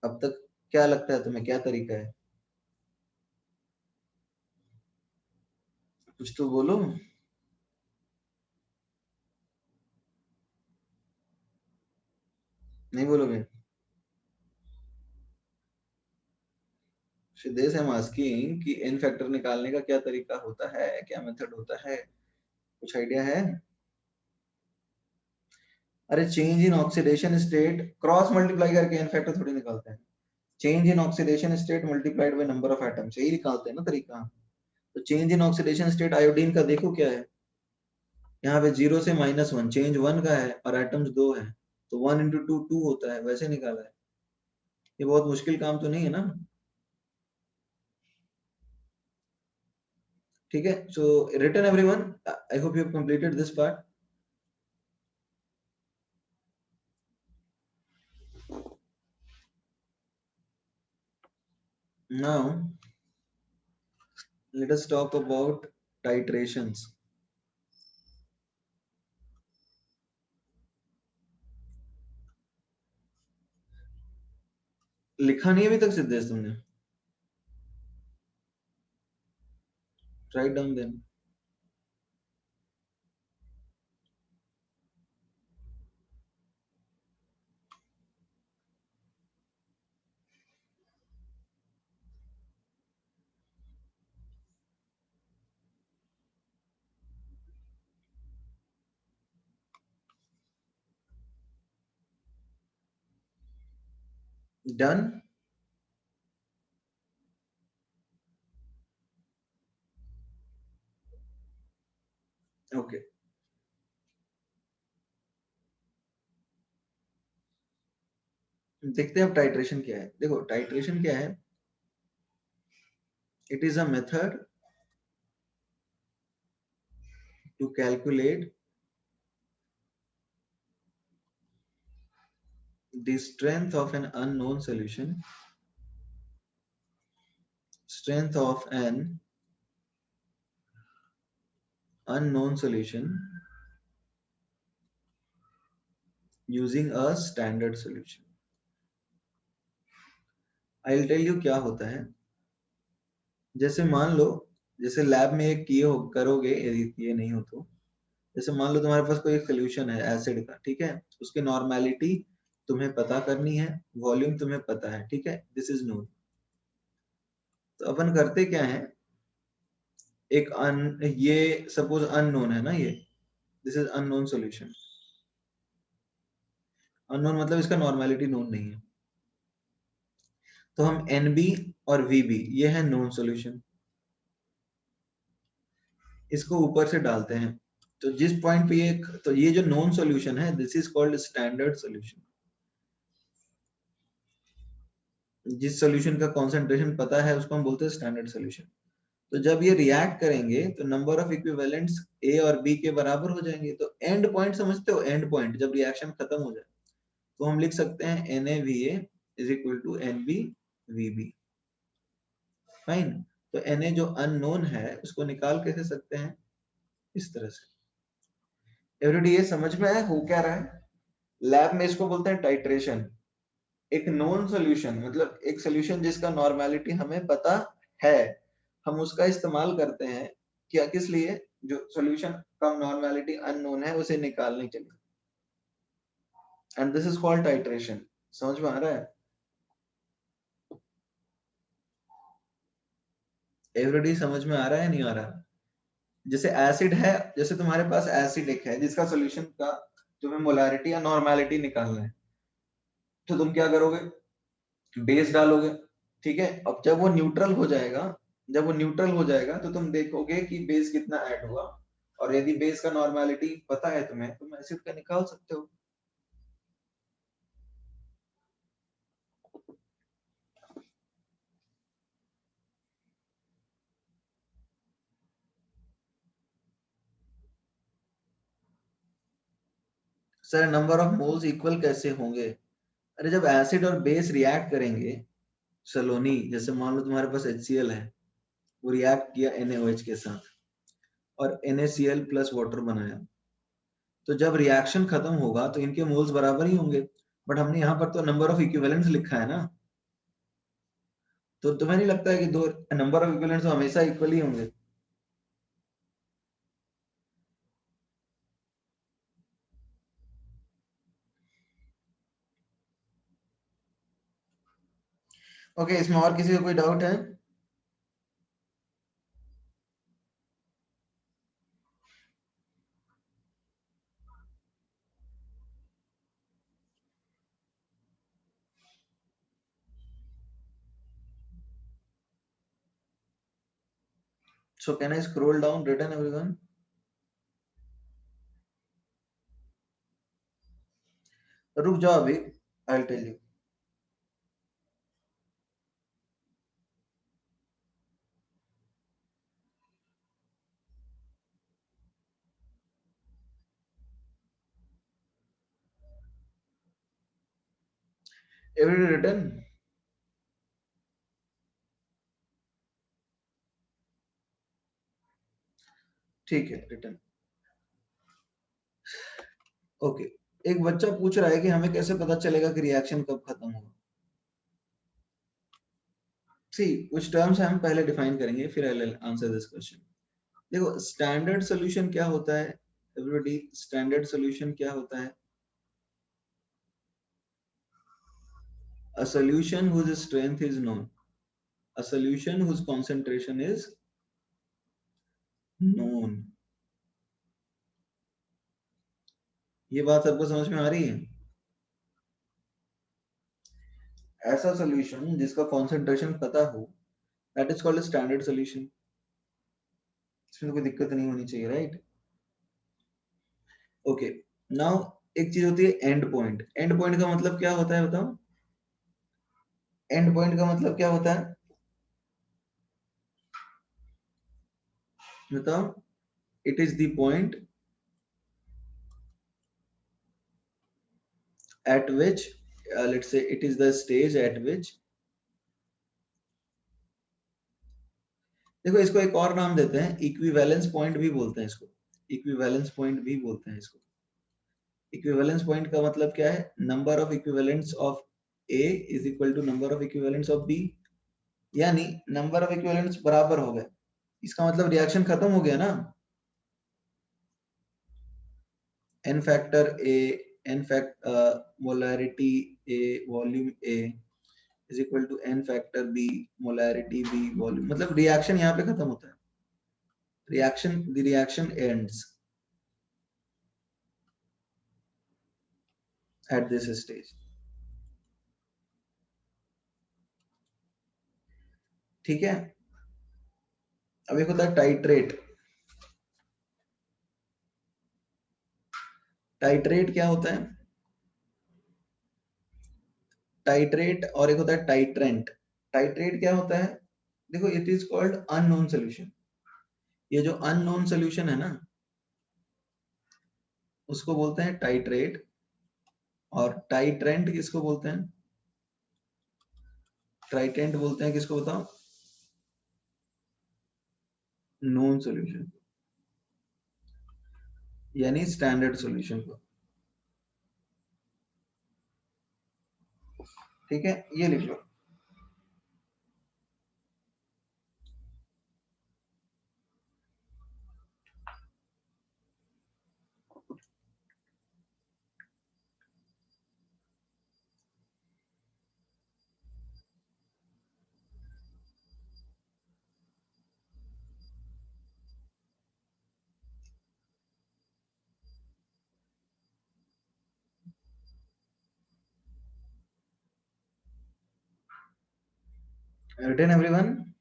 अब तक क्या लगता है तुम्हें, क्या तरीका है? कुछ तो बोलो। नहीं बोलोगे? सिद्धेश आई एम आस्किंग कि एन फैक्टर निकालने का क्या तरीका होता है, क्या मेथड होता है, कुछ आइडिया है? अरे change in oxidation state cross multiply करके एन फैक्टर थोड़ी निकालते हैं, change in oxidation state multiplied by number of atoms, यही निकालते हैं ना तरीका। तो change in oxidation state iodine का देखो क्या है, यहाँ पे 0 से -1, चेंज 1 का है और एटम्स 2 है, तो 1 इंटू 2 2 होता है, वैसे निकाला है। ये बहुत मुश्किल काम तो नहीं है ना? ठीक है, so written everyone, I hope you have completed this part. Now let us talk about titrations. लिखा नहीं अभी तक सिद्धेश तुमने? Write down then. Done. Okay, देखते हैं अब टाइट्रेशन क्या है। देखो टाइट्रेशन क्या है, it is a method to calculate the strength of an unknown solution, strength of an unknown solution using a standard solution. I'll tell you क्या होता है। जैसे मान लो, जैसे लैब में एक किए हो करोगे, यदि ये नहीं हो तो, जैसे मान लो तुम्हारे पास कोई एक सोल्यूशन है एसिड का, ठीक है, उसकी नॉर्मेलिटी तुम्हें पता करनी है, वॉल्यूम तुम्हें पता है, ठीक है, दिस इज नोन। तो अपन करते क्या है, एक ये सपोज अननोन है ना, ये this is unknown solution. Unknown मतलब इसका नॉर्मेलिटी नोन नहीं है, तो हम NB और VB ये है नोन सॉल्यूशन, इसको ऊपर से डालते हैं। तो जिस पॉइंट पे ये, तो ये जो नोन सॉल्यूशन है this is called standard solution. जिस सॉल्यूशन का कॉन्सेंट्रेशन पता है उसको हम बोलते हैं स्टैंडर्ड सॉल्यूशन। तो जब ये रिएक्ट करेंगे तो नंबर ऑफ इक्विवेलेंट्स A और B के बराबर हो जाएंगे। तो एंड पॉइंट समझते हो, एंड पॉइंट जब रिएक्शन खत्म हो जाए तो हम लिख सकते हैं NaVa is equal to NbVb। Fine. तो Na जो अननोन है उसको निकाल कैसे सकते हैं, इस तरह से। एवरीबॉडी ये समझ में आया हो क्या रहा है? लैब में इसको बोलते हैं टाइट्रेशन। एक नोन सॉल्यूशन मतलब एक सॉल्यूशन जिसका नॉर्मेलिटी हमें पता है, हम उसका इस्तेमाल करते हैं क्या, किस लिए, जो सॉल्यूशन का नॉर्मेलिटी अननोन है उसे निकालने के लिए। And this is called titration. समझ में आ रहा है? एवरीबॉडी समझ में आ रहा है नहीं आ रहा? जैसे एसिड है, जैसे तुम्हारे पास एसिड एक है जिसका सॉल्यूशन का तुम्हें मोलारिटी या नॉर्मेलिटी निकालना है, तो तुम क्या करोगे, बेस डालोगे, ठीक है। अब जब वो न्यूट्रल हो जाएगा, जब वो न्यूट्रल हो जाएगा तो तुम देखोगे कि बेस कितना ऐड हुआ, और यदि बेस का नॉर्मेलिटी पता है तुम्हें, तुम एसिड का निकाल सकते हो। Sir number of moles equal कैसे होंगे? अरे जब एसिड और बेस रिएक्ट करेंगे, सलोनी जैसे मान लो तुम्हारे पास HCl है, वो रिएक्ट किया NaOH के साथ और NaCl प्लस वाटर बनाया, तो जब रिएक्शन खत्म होगा तो इनके मोल्स बराबर ही होंगे। बट हमने यहाँ पर तो नंबर ऑफ इक्विवेलेंट्स लिखा है ना, तो तुम्हें नहीं लगता है कि दो नंबर ऑफ इक्विवेलेंट्स तो हमेशा इक्वल ही होंगे? ओके, इसमें और किसी का कोई डाउट है? So can I scroll down written everyone? रुक जाओ अभी, I'll tell you. Everybody written? ठीक है, written. ओके, एक बच्चा पूछ रहा है कि हमें कैसे पता चलेगा कि रिएक्शन कब खत्म होगा। सी कुछ टर्म्स हम पहले डिफाइन करेंगे, फिर I will answer this question. देखो स्टैंडर्ड सॉल्यूशन क्या होता है एवरीबॉडी, स्टैंडर्ड सॉल्यूशन क्या होता है? A solution whose strength is known, a solution whose concentration is known। ये बात सबको समझ में आ रही है? ऐसा सॉल्यूशन जिसका कॉन्सेंट्रेशन पता हो, that is called standard solution. इसमें कोई दिक्कत नहीं होनी चाहिए, राइट? ओके, नाउ एक चीज होती है एंड पॉइंट। एंड पॉइंट का मतलब क्या होता है बताओ? एंड पॉइंट का मतलब क्या होता है बताओ? It is the point at which let's say it is the stage at which, देखो इसको एक और नाम देते हैं, इक्विवेलेंस पॉइंट भी बोलते हैं इसको। इक्विवेलेंस पॉइंट भी बोलते हैं इसको। इक्विवेलेंस पॉइंट का मतलब क्या है? Number of equivalents of A is equal to number of equivalents of B, यानी नंबर ऑफ इक्विवेलेंट्स बराबर हो गए, इसका मतलब रिएक्शन खत्म हो गया ना। n factor a, n fact molarity a, volume a is equal to n factor b, molarity b, volume, मतलब रिएक्शन यहाँ पे खत्म होता है। Reaction, the reaction ends at this stage। ठीक है। अब एक होता है टाइट्रेट। टाइट्रेट क्या होता है? टाइट्रेट और एक होता है टाइट्रेंट। टाइट्रेट क्या होता है? देखो it is called unknown solution. ये जो अननोन सोल्यूशन है ना, उसको बोलते हैं टाइट्रेट। और टाइट्रेंट किसको बोलते हैं? टाइट्रेंट बोलते हैं किसको बताओ? नोन सोल्यूशन, यानी स्टैंडर्ड सोल्यूशन को। ठीक है, ये लिख लो। Written everyone?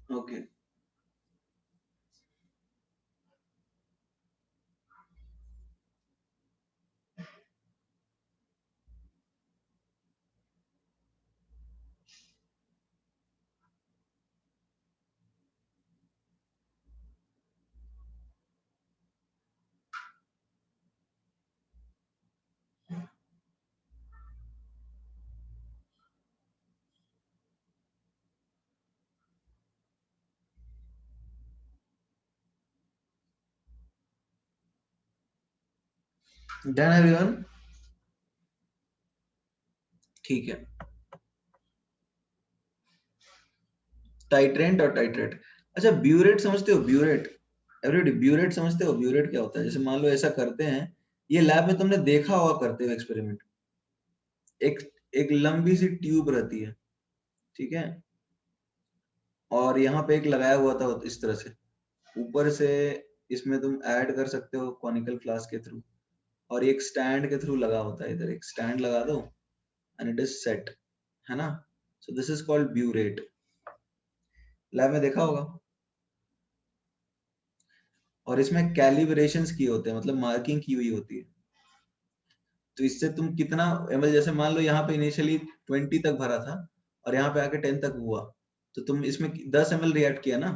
Okay. Done everyone? ठीक है। टाइट्रेंट और टाइट्रेट। अच्छा, ब्यूरेट समझते हो? ब्यूरेट, एवरीबॉडी ब्यूरेट समझते हो? ब्यूरेट क्या होता है? जैसे मान लो ऐसा करते हैं, ये लैब में तुमने देखा होगा करते हुए एक्सपेरिमेंट। एक एक लंबी सी ट्यूब रहती है, ठीक है, और यहाँ पे एक लगाया हुआ था इस तरह से, ऊपर से इसमें तुम ऐड कर सकते हो कॉनिकल फ्लास्क के थ्रू, और एक स्टैंड के थ्रू लगा होता है, इधर एक स्टैंड लगा दो एंड इट इज सेट, है ना? So this is called burette. Lab में देखा होगा। और इसमें कैलिब्रेशंस किए होते हैं, मतलब मार्किंग की हुई होती है। तो इससे तुम कितना ml, जैसे मान लो यहाँ पे इनिशियली 20 तक भरा था और यहाँ पे आके 10 तक हुआ, तो तुम इसमें 10 ml रिएक्ट किया ना,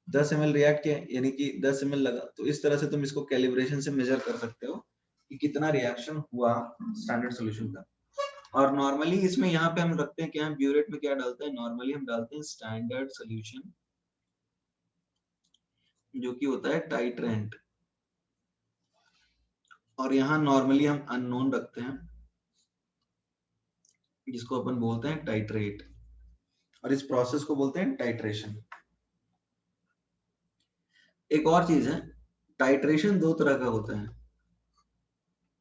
10 ml रिएक्ट किया, यानी कि 10 ml लगा। तो इस तरह से तुम इसको कैलिब्रेशन से मेजर कर सकते हो कि कितना रिएक्शन हुआ स्टैंडर्ड सॉल्यूशन का। और नॉर्मली इसमें यहाँ पे हम रखते हैं क्या, ब्यूरेट में क्या डालते हैं? नॉर्मली हम डालते हैं स्टैंडर्ड सॉल्यूशन, जो कि होता है टाइट्रेंट। और यहाँ नॉर्मली हम अननोन रखते हैं, जिसको अपन बोलते हैं टाइट्रेट, और इस प्रोसेस को बोलते हैं टाइट्रेशन। एक और चीज है, टाइट्रेशन दो तरह का होता है।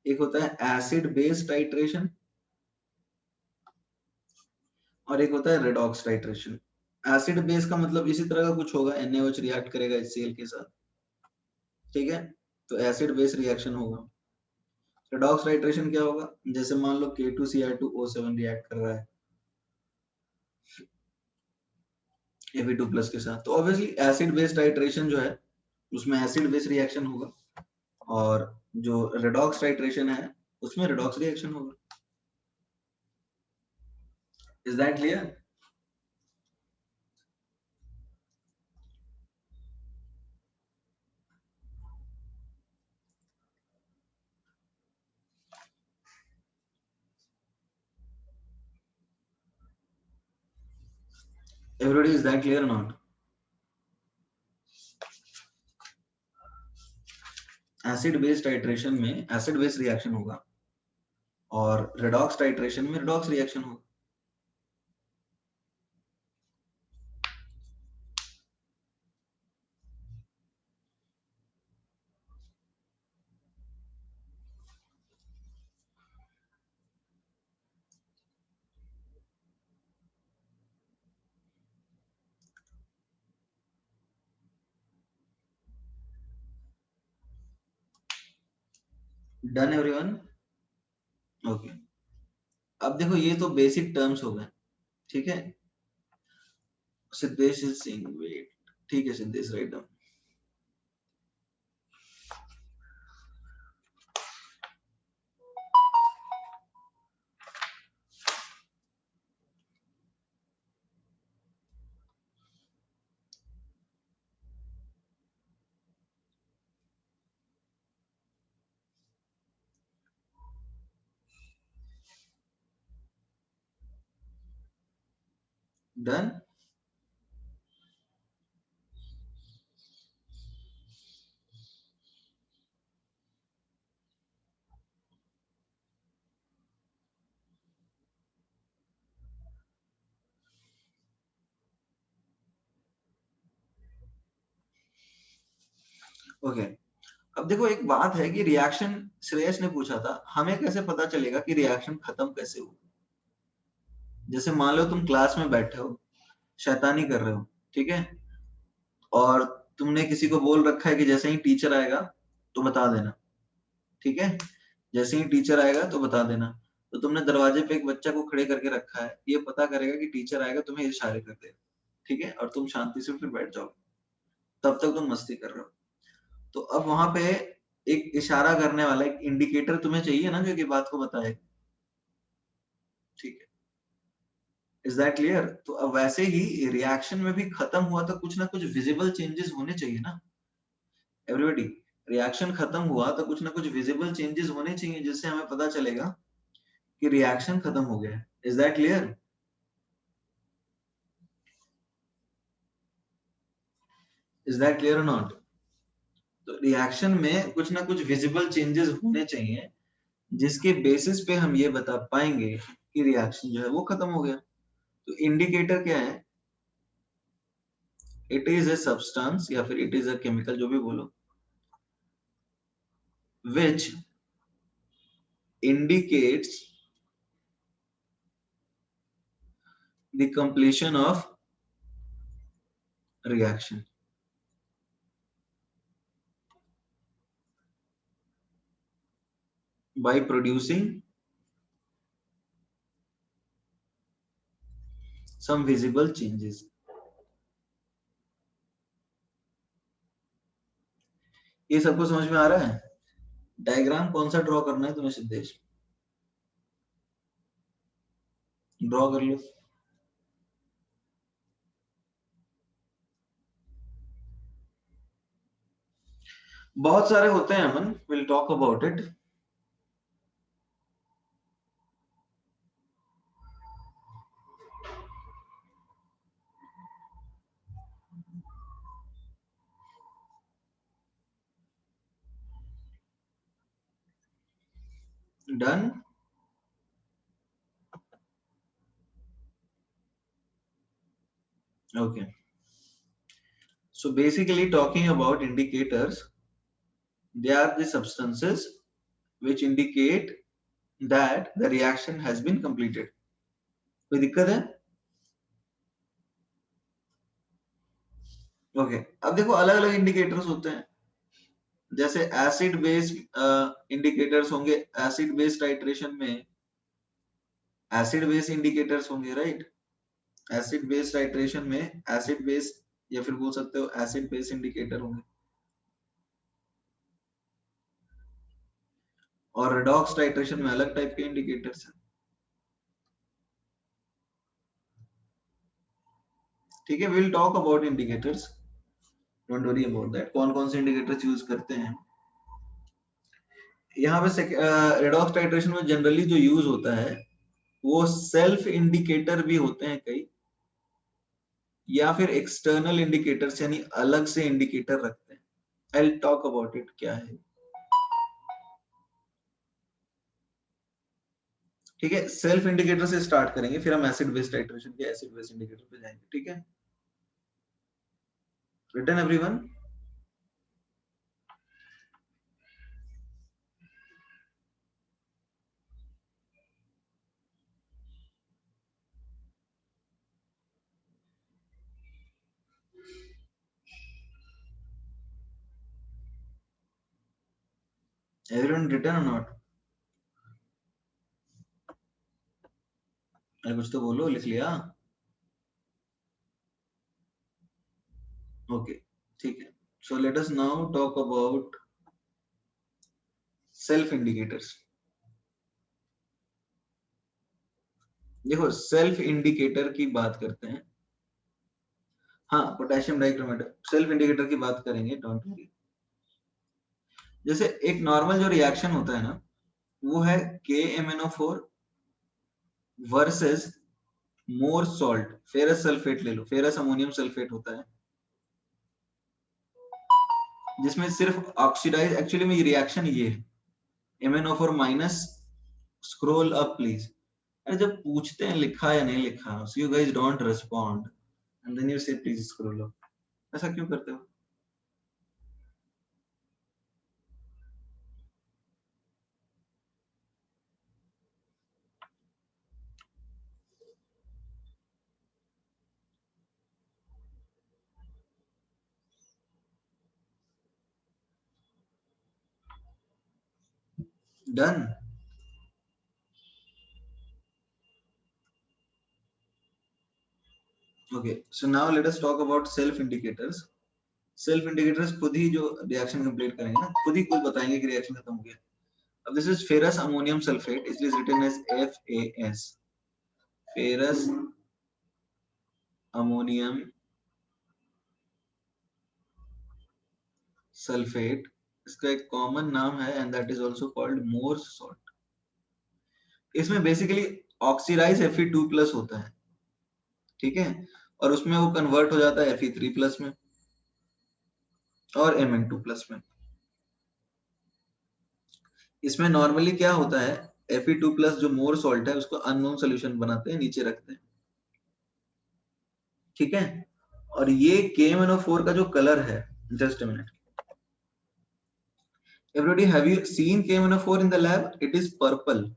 एक होता है एसिड बेस टाइट्रेशन, और एक होता है रेडॉक्स टाइट्रेशन। एसिड बेस का मतलब इसी तरह का कुछ होगा, NaOH रिएक्ट करेगा HCl के साथ, ठीक है, तो एसिड बेस रिएक्शन होगा। रेडॉक्स टाइट्रेशन क्या होगा, जैसे मान लो K2Cl2O7 रिएक्ट कर रहा है Fe2+ के साथ, तो ऑब्वियसली एसिड बेस टाइट्रेशन जो है उसमें एसिड बेस रिएक्शन होगा, और जो रेडॉक्स टाइट्रेशन है उसमें रेडॉक्स रिएक्शन होगा। Is that clear? Everybody, is that clear or not? Acid base titration में एसिड बेस रिएक्शन होगा, और रेडॉक्स टाइट्रेशन में रेडॉक्स रिएक्शन होगा। Done everyone? ओके, अब देखो ये तो बेसिक टर्म्स हो गए, ठीक है। सिद्धेश इज सेइंग वेट, ठीक है Siddhesh, write down. Done? Okay, अब देखो एक बात है कि रिएक्शन, श्रेयस ने पूछा था हमें कैसे पता चलेगा कि रिएक्शन खत्म कैसे हो। जैसे मान लो तुम क्लास में बैठे हो, शैतानी कर रहे हो, ठीक है, और तुमने किसी को बोल रखा है कि जैसे ही टीचर आएगा तो बता देना, ठीक है, जैसे ही टीचर आएगा तो बता देना। तो तुमने दरवाजे पे एक बच्चा को खड़े करके रखा है, ये पता करेगा कि टीचर आएगा, तुम्हें इशारे कर देगा, ठीक है, और तुम शांति से फिर बैठ जाओ, तब तक तुम मस्ती कर रहे हो। तो अब वहां पे एक इशारा करने वाला एक इंडिकेटर तुम्हें चाहिए ना, जो कि बात को बताए, ठीक है। Is that clear? तो अब वैसे ही रिएक्शन में भी खत्म हुआ तो कुछ ना कुछ विजिबल चेंजेस होने चाहिए ना एवरीबॉडी। रिएक्शन खत्म हुआ तो कुछ ना कुछ विजिबल चेंजेस होने चाहिए, जिससे हमें पता चलेगा कि रिएक्शन खत्म हो गया है। Is that clear? Is that clear or not? तो रिएक्शन में कुछ ना कुछ विजिबल चेंजेस होने चाहिए, जिसके बेसिस पे हम ये बता पाएंगे कि रिएक्शन जो है वो खत्म हो गया। तो इंडिकेटर क्या है? इट इज ए सब्सटेंस या फिर इट इज अ केमिकल, जो भी बोलो, which indicates the completion of reaction by producing some visible changes. ये सबको समझ में आ रहा है? डायग्राम कौन सा ड्रॉ करना है तुम्हें सिद्धेश? ड्रॉ कर लो। बहुत सारे होते हैं Aman, will talk about it. Done? Okay, so basically talking about indicators, they are the substances which indicate that the reaction has been completed. कोई दिक्कत है? ओके, अब देखो अलग अलग इंडिकेटर्स होते हैं, जैसे एसिड बेस इंडिकेटर्स होंगे, एसिड बेस टाइट्रेशन में एसिड बेस इंडिकेटर्स होंगे, राइट। एसिड बेस टाइट्रेशन में एसिड बेस, या फिर बोल सकते हो एसिड बेस इंडिकेटर होंगे, और रेडॉक्स टाइट्रेशन में अलग टाइप के इंडिकेटर्स हैं। ठीक है, will talk about indicators, don't worry about that, कौन कौन से इंडिकेटर्स यूज करते हैं। यहाँ पे रेडॉक्स टाइट्रेशन में जनरली जो यूज होता है वो सेल्फ इंडिकेटर भी होते हैं कई, या फिर एक्सटर्नल इंडिकेटर्स यानी अलग से इंडिकेटर रखते हैं। आई विल टॉक अबाउट इट क्या है। ठीक है, सेल्फ इंडिकेटर से स्टार्ट करेंगे, फिर हम एसिड बेस टाइट्रेशन के एसिड बेस इंडिकेटर पे जाएंगे। ठीक है, रिटन एवरीवन। एवरीवन रिटन और नॉट? अरे कुछ तो बोलो, लिख लिया? ओके, ठीक है। So let us now talk about self indicators. देखो सेल्फ इंडिकेटर की बात करते हैं। हाँ, पोटेशियम डाइक्रोमेट सेल्फ इंडिकेटर की बात करेंगे, डोंट वरी। जैसे एक नॉर्मल जो रिएक्शन होता है ना, वो है KMnO4 वर्सेस मोर सॉल्ट, फेरस सल्फेट ले लो, फेरस अमोनियम सल्फेट होता है, जिसमें सिर्फ ऑक्सीडाइज, एक्चुअली में ये रिएक्शन ये है, MnO4 minus, scroll up please. अरे जब पूछते हैं लिखा या नहीं लिखा, so you guys don't respond and then you say please scroll up, ऐसा क्यों करते हो? Done. Okay, so now let us talk about self indicators. Self indicators खुद ही जो रिएक्शन कंप्लीट करेंगे ना, खुद ही कुछ बताएंगे कि रिएक्शन खत्म हो गया। अब this is ferrous ammonium sulphate, it is written as FAS, ferrous ammonium sulphate. इसका एक कॉमन नाम है and that is also called Mohr's salt. इसमें बेसिकली ऑक्सीडाइज Fe2+ होता है, ठीक है, और उसमें वो कन्वर्ट हो जाता है Fe3+ में और Mn2+ में। इसमें नॉर्मली क्या होता है, Fe2+ जो मोर सॉल्ट है उसको अननोन सोल्यूशन बनाते हैं, नीचे रखते हैं, ठीक है। और ये KMnO4 का जो कलर है, just a minute, everybody have you seen KMnO4 in the lab? It is purple,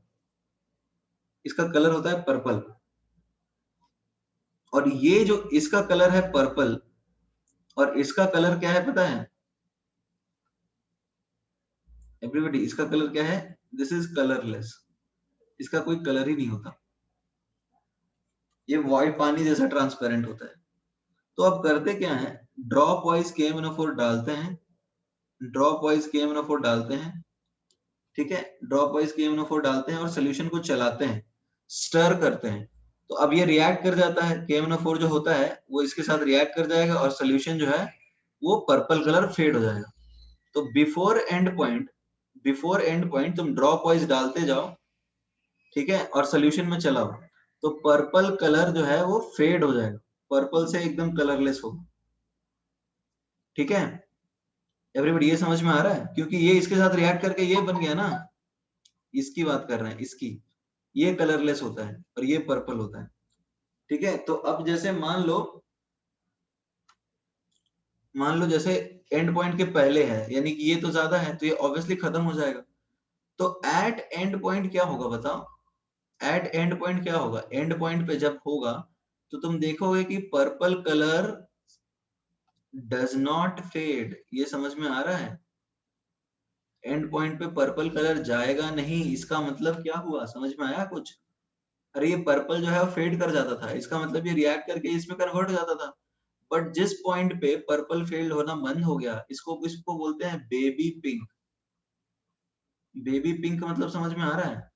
इसका कलर होता है पर्पल। और ये जो इसका कलर है पर्पल, और इसका कलर क्या है पता है एवरीबॉडी? इसका कलर क्या है? दिस इज कलरलेस, इसका कोई कलर ही नहीं होता, ये व्हाइट पानी जैसा ट्रांसपेरेंट होता है। तो अब करते क्या है, ड्रॉप वाइज KMnO4 डालते हैं, ड्रॉप वाइज KMnO4 डालते हैं, ठीक है, ड्रॉप वाइज KMnO4 डालते हैं और सोल्यूशन को चलाते हैं, स्टर करते हैं। तो अब ये रिएक्ट कर जाता है, KMnO4 जो होता है वो इसके साथ रिएक्ट कर जाएगा और सोल्यूशन जो है वो पर्पल कलर फेड हो जाएगा। तो बिफोर एंड पॉइंट तुम ड्रॉप वाइज डालते जाओ, ठीक है, और सोल्यूशन में चलाओ, तो पर्पल कलर जो है वो फेड हो जाएगा, पर्पल से एकदम कलरलेस होगा। ठीक है, एवरीबॉडी ये समझ में आ रहा है? क्योंकि ये इसके साथ रिएक्ट करके ये बन गया ना, इसकी बात कर रहे हैं, इसकी, ये कलरलेस होता है और ये पर्पल होता है। ठीक है, तो अब जैसे मान लो जैसे एंड पॉइंट के पहले है, यानी कि ये तो ज्यादा है, तो ये ऑब्वियसली खत्म हो जाएगा। तो एट एंड पॉइंट क्या होगा बताओ? एट एंड पॉइंट क्या होगा? एंड पॉइंट पे जब होगा तो तुम देखोगे कि purple colour does not fade, ये समझ में आ रहा है? एंड पॉइंट पे पर्पल कलर जाएगा नहीं, इसका मतलब क्या हुआ, समझ में आया कुछ? अरे ये पर्पल जो है वो फेड कर जाता था, इसका मतलब ये रिएक्ट करके इसमें कन्वर्ट हो जाता था। बट जिस पॉइंट पे पर्पल फेड होना बंद हो गया, इसको बोलते हैं बेबी पिंक। बेबी पिंक मतलब समझ में आ रहा है?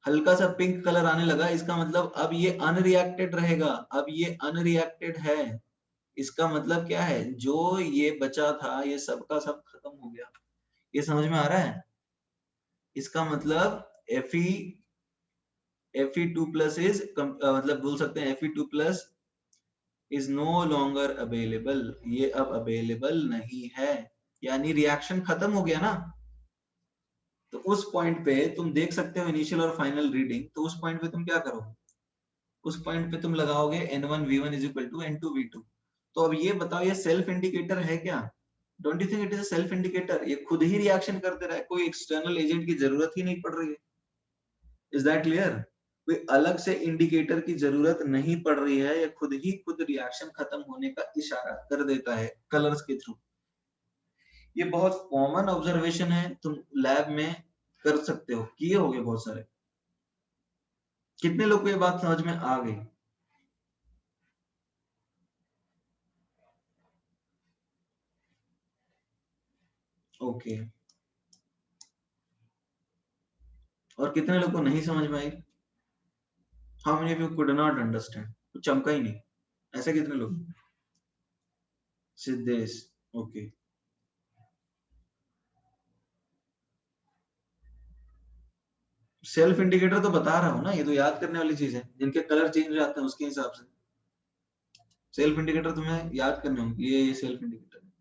हल्का सा पिंक कलर आने लगा, इसका मतलब अब ये अनरिएक्टेड रहेगा, अब ये अनरिएक्टेड है। इसका मतलब क्या है, जो ये बचा था ये सबका सब खत्म हो गया। ये समझ में आ रहा है? इसका मतलब Fe2 प्लस इज मतलब बोल सकते हैं Fe2 plus is no longer available, ये अब अवेलेबल नहीं है, यानी रिएक्शन खत्म हो गया ना। तो उस पॉइंट पे तुम देख सकते हो इनिशियल और फाइनल रीडिंग, तो उस पॉइंट पे तुम क्या करोगे, उस पॉइंट पे तुम लगाओगे N1V1 is equal to N2V2। तो अब ये बताओ, ये सेल्फ इंडिकेटर है क्या? Don't you think it is a self indicator? ये खुद ही रिएक्शन करते रहे, कोई एक्सटर्नल एजेंट की जरूरत ही नहीं पड़ रही है। Is that clear? कोई अलग से इंडिकेटर की जरूरत नहीं पड़ रही है, या खुद ही खुद रिएक्शन खत्म होने का इशारा कर देता है कलर्स के थ्रू। ये बहुत कॉमन ऑब्जर्वेशन है, तुम लैब में कर सकते हो, किए होगे बहुत सारे। कितने लोग को ये बात समझ में आ गई? ओके। और कितने लोग को नहीं समझ में आई? How many of you could not understand? कुछ चमका ही नहीं, ऐसे कितने लोग? सिद्धेश, ओके। सेल्फ इंडिकेटर तो बता रहा हूँ ना, ये तो याद करने वाली चीज है, जिनके कलर चेंज हो जाते हैं उसके हिसाब से। सेल्फ इंडिकेटर तुम्हें याद करने होंगे, ये सेल्फ इंडिकेटर है।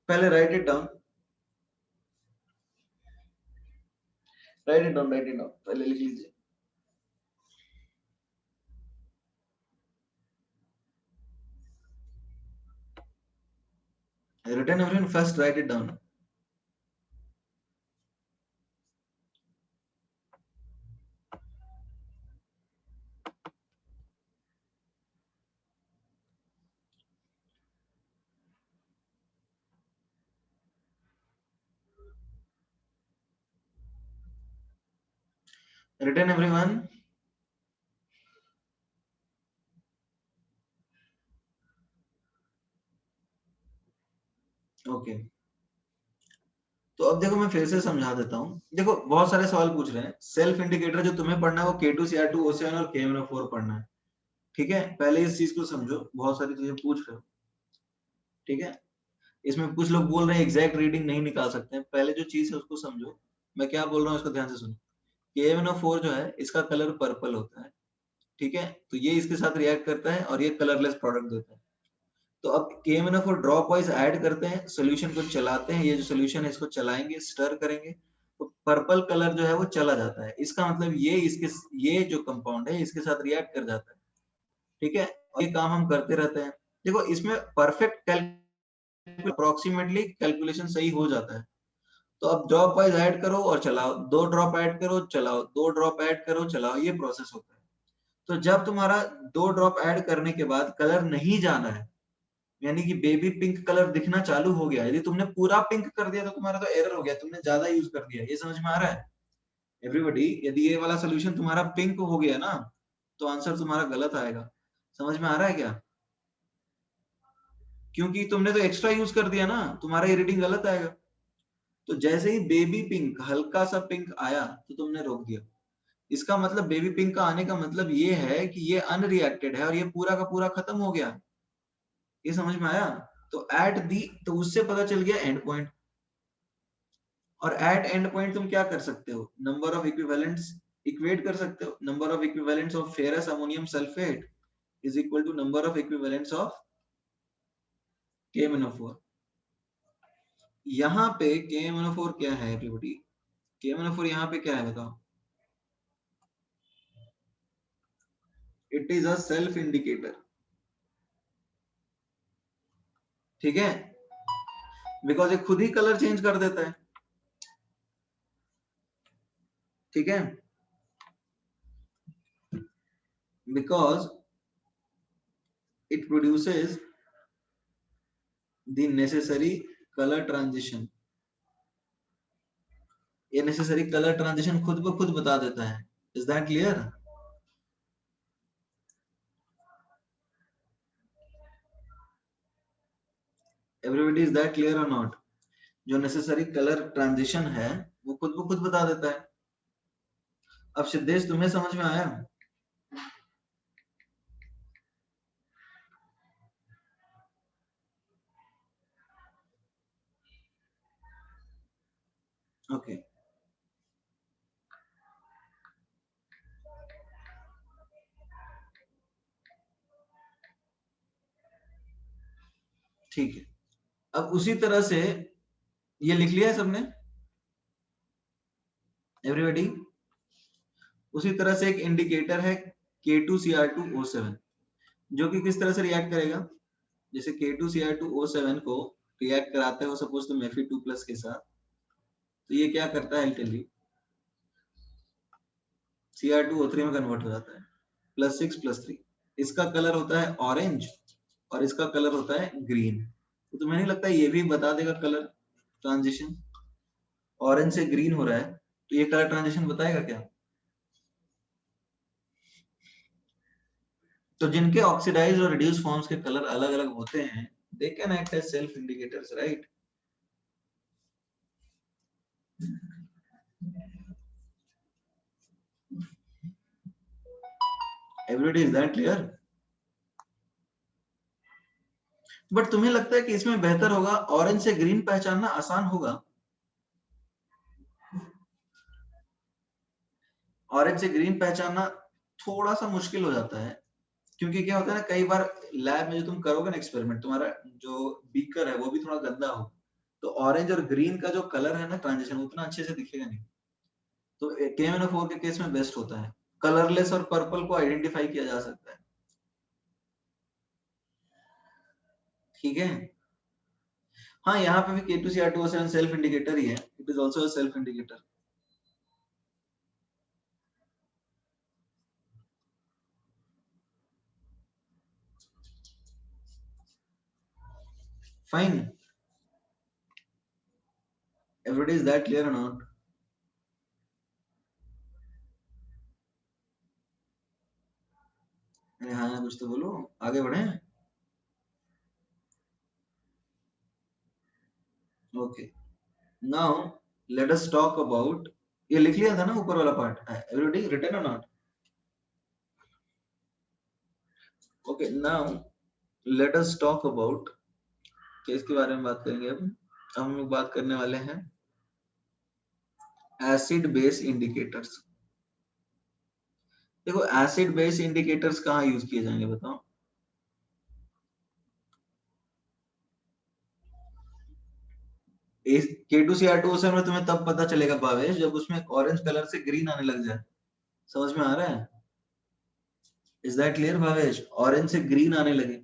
पहले right it down, right it down, right it down, पहले लिख लीजिए। Return everyone, first right it down. Return everyone. Okay, तो अब देखो मैं फिर से समझा देता हूँ। देखो बहुत सारे सवाल पूछ रहे हैं, सेल्फ इंडिकेटर जो तुम्हें पढ़ना है वो K2Cr2 OCN और KMnO4 पढ़ना है। ठीक है, पहले इस चीज को समझो, बहुत सारी चीजें पूछ रहे हो। ठीक है, इसमें कुछ लोग बोल रहे हैं एग्जैक्ट रीडिंग नहीं निकाल सकते हैं, पहले जो चीज है उसको समझो। मैं क्या बोल रहा हूँ इसको ध्यान से सुनो। KMnO4 जो है इसका कलर पर्पल होता है। ठीक है, तो ये इसके साथ रिएक्ट करता है और ये कलरलेस प्रोडक्ट देता है। तो अब KMnO4 ड्रॉप वाइज ऐड करते हैं, सोल्यूशन को चलाते हैं, ये जो सोल्यूशन है इसको चलाएंगे, स्टर करेंगे, तो पर्पल कलर जो है वो चला जाता है। इसका मतलब ये जो कंपाउंड है इसके साथ रिएक्ट कर जाता है। ठीक है, और ये काम हम करते रहते हैं। देखो इसमें परफेक्ट अप्रोक्सीमेटली कैलकुलेशन सही हो जाता है। तो अब ड्रॉप वाइज ऐड करो और चलाओ, 2 ड्रॉप ऐड करो चलाओ, 2 ड्रॉप ऐड करो चलाओ, ये प्रोसेस होता है। तो जब तुम्हारा 2 ड्रॉप ऐड करने के बाद कलर नहीं जाना है, यानी कि बेबी पिंक कलर दिखना चालू हो गया, यदि तुमने पूरा पिंक कर दिया तो तुम्हारा तो एरर हो गया, तुमने ज्यादा यूज कर दिया। ये समझ में आ रहा है एवरीबॉडी? यदि ये वाला सोल्यूशन तुम्हारा पिंक हो गया ना, तो आंसर तुम्हारा गलत आएगा। समझ में आ रहा है क्या? क्योंकि तुमने तो एक्स्ट्रा यूज कर दिया ना, तुम्हारा ये रीडिंग गलत आएगा। तो जैसे ही बेबी पिंक, हल्का सा पिंक आया तो तुमने रोक दिया। इसका मतलब बेबी पिंक का आने का मतलब ये है कि ये अनरिएक्टेड है और ये पूरा का पूरा खत्म हो गया। ये समझ में आया? तो एट दी, तो उससे पता चल गया एंड पॉइंट। और एट एंड पॉइंट तुम क्या कर सकते हो, नंबर ऑफ इक्विवेलेंट्स इक्वेट कर सकते हो। Number of equivalents of ferrous ammonium sulphate is equal to number of equivalents of KMnO4। यहाँ पे KMnO4 क्या है एवरीबॉडी? KMnO4 यहाँ पे क्या है बताओ? It is a self indicator. ठीक है, बिकॉज ये खुद ही कलर चेंज कर देता है। ठीक है, because it produces the necessary color transition. ये necessary color transition खुद ब खुद बता देता है. Is that clear? Everybody, is that clear or not? जो necessary color transition है वो खुद ब खुद बता देता है. अब सिद्धेश तुम्हें समझ में आया? ओके ठीक है. अब उसी तरह से ये लिख लिया है सबने? एवरीबॉडी, उसी तरह से एक इंडिकेटर है K2Cr2O7 जो कि किस तरह से रिएक्ट करेगा. जैसे K2Cr2O7 को रिएक्ट कराते हो सपोज तुम Fe2+ के साथ, तो ये क्या करता है, टेल यू, Cr2O3 में कन्वर्ट हो जाता है, +6+3. इसका कलर होता है ऑरेंज और इसका कलर होता है ग्रीन. तो तुम्हें नहीं लगता ये भी बता देगा कलर ट्रांजिशन? ऑरेंज से ग्रीन हो रहा है तो ये कलर ट्रांजिशन बताएगा क्या? तो जिनके ऑक्सीडाइज और रिड्यूस फॉर्म्स के कलर अलग अलग होते हैं, they can act as self indicators, right? Everybody, is that clear? But तुम्हें लगता है कि इसमें बेहतर होगा, ऑरेंज से ग्रीन पहचानना आसान होगा? ऑरेंज से ग्रीन पहचानना थोड़ा सा मुश्किल हो जाता है, क्योंकि क्या होता है ना, कई बार लैब में जो तुम करोगे ना एक्सपेरिमेंट, तुम्हारा जो बीकर है वो भी थोड़ा गंदा हो, तो ऑरेंज और ग्रीन का जो कलर है ना ट्रांजिशन उतना अच्छे से दिखेगा नहीं. तो KMnO4 के केस में बेस्ट होता है, कलरलेस और पर्पल को आइडेंटिफाई किया जा सकता है. ठीक है. हाँ, यहाँ पे भी K2Cr2O7 सेल्फ इंडिकेटर ही है, it is also a self indicator. Fine. Everybody, is that clear or not? अरे हाँ, कुछ तो बोलो, आगे बढ़े. Okay, now let us talk about, ये लिख लिया था ना ऊपर वाला पार्ट, एवरीबॉडी रिटन और not? Okay, now let us talk about, case के बारे में बात करेंगे. अब हम लोग बात करने वाले हैं एसिड बेस इंडिकेटर्स. देखो, एसिड बेस इंडिकेटर्स कहाँ यूज किए जाएंगे बताओ? K2Cr2O7 में तुम्हें तब पता चलेगा भावेश जब उसमें ऑरेंज कलर से ग्रीन आने लग जाए. समझ में आ रहा है? Is that clear Bhavesh? Orange से ग्रीन आने लगे,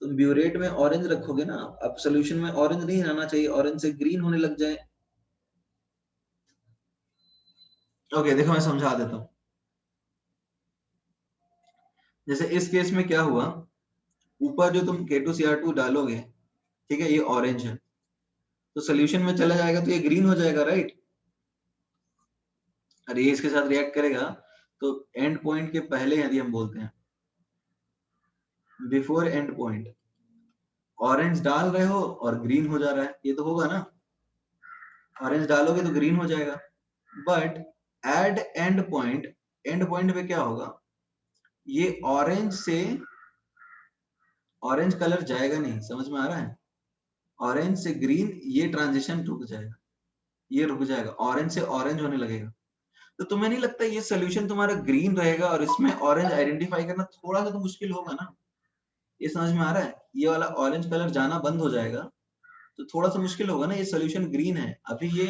तुम ब्यूरेट में ऑरेंज रखोगे ना, अब सोल्यूशन में ऑरेंज नहीं आना चाहिए, ऑरेंज से ग्रीन होने लग जाए. ओके, देखो मैं समझा देता हूँ. जैसे इस केस में क्या हुआ, ऊपर जो तुम K2Cr2 डालोगे, ठीक है, ये ऑरेंज है, तो सोल्यूशन में चला जाएगा तो ये ग्रीन हो जाएगा, राइट? और ये इसके साथ रिएक्ट करेगा, तो एंड पॉइंट के पहले यदि हम बोलते हैं बिफोर एंड पॉइंट, ऑरेंज डाल रहे हो और ग्रीन हो जा रहा है, ये तो होगा ना, ऑरेंज डालोगे तो ग्रीन हो जाएगा. बट एट एंड पॉइंट पे क्या होगा, ये ऑरेंज से ऑरेंज कलर जाएगा नहीं. समझ में आ रहा है? ऑरेंज से ग्रीन ये ट्रांजिशन रुक जाएगा, ये रुक जाएगा, ऑरेंज से ऑरेंज होने लगेगा. तो तुम्हें नहीं लगता ये सोल्यूशन तुम्हारा ग्रीन रहेगा और इसमें ऑरेंज आइडेंटिफाई करना थोड़ा सा तो मुश्किल होगा ना? ये समझ में आ रहा है? ये वाला ऑरेंज कलर जाना बंद हो जाएगा, तो थोड़ा सा मुश्किल होगा ना. ये सोल्यूशन ग्रीन है, अभी ये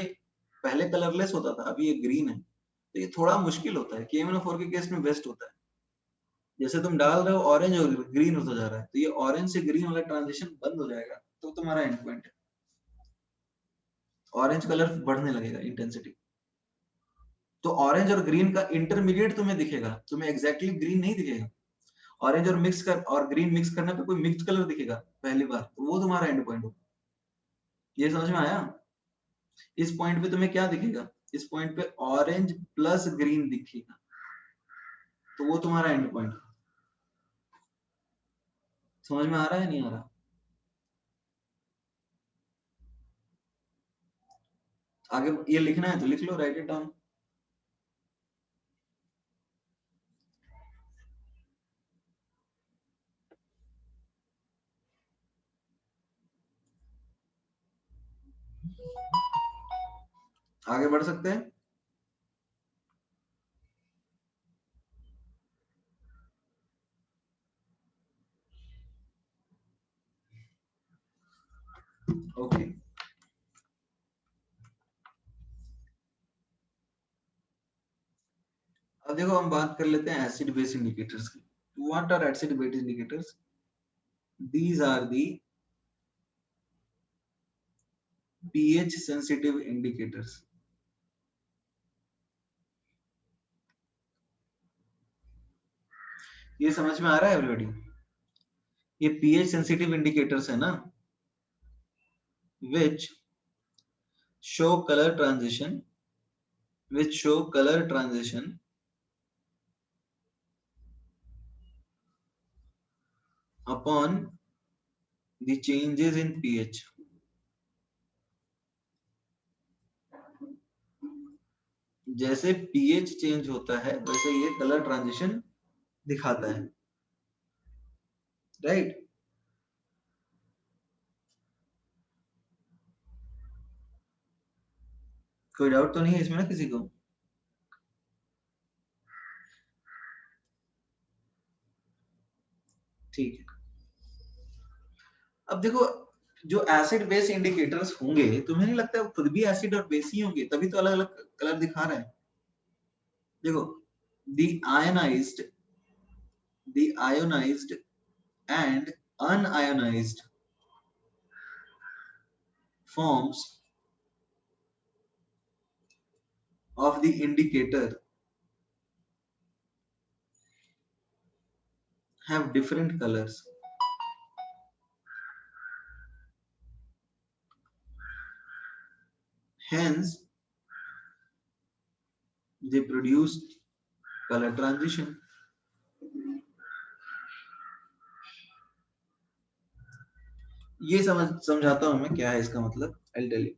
पहले कलरलेस होता था, अभी ये ग्रीन है, तो ये थोड़ा मुश्किल होता है. KMnO4 के केस में बेस्ट होता है. जैसे तुम डाल रहे हो ऑरेंज और ग्रीन होता जा रहा है, तो ये ऑरेंज से ग्रीन वाला ट्रांजिशन बंद हो जाएगा, तो तुम्हारा एंड पॉइंट है, ऑरेंज कलर बढ़ने लगेगा इंटेंसिटी. तो ऑरेंज और ग्रीन का इंटरमीडिएट तुम्हें दिखेगा, तुम्हें एग्जैक्टली ग्रीन नहीं दिखेगा। ऑरेंज और ग्रीन मिक्स करने पे कोई मिक्स कलर दिखेगा पहली बार, तो वो तुम्हारा एंड पॉइंट होगा। ये समझ में आया? इस पॉइंट पे तुम्हें क्या दिखेगा? इस पॉइंट पे ऑरेंज प्लस ग्रीन दिखेगा, तो वो तुम्हारा एंड पॉइंट। समझ में आ रहा है नहीं आ रहा? आगे ये लिखना है तो लिख लो, राइट इट डाउन। आगे बढ़ सकते हैं। ओके, अब देखो हम बात कर लेते हैं एसिड बेस इंडिकेटर्स की। What are acid base indicators? These are the pH sensitive indicators। ये समझ में आ रहा है एवरीबॉडी? ये pH sensitive indicators है ना, which show color transition, upon the changes in pH। जैसे pH चेंज होता है वैसे ये कलर ट्रांजिशन दिखाता है, राइट? कोई डाउट तो नहीं है इसमें ना किसी को? ठीक है। अब देखो, जो एसिड बेस इंडिकेटर्स होंगे, तुम्हें नहीं लगता खुद भी एसिड और बेस ही होंगे, तभी तो अलग अलग कलर दिखा रहा है। देखो, the ionized and unionized forms of the indicator have different colors। Hence, they produce color transition। ये समझाता हूं मैं क्या है इसका मतलब। I'll tell you।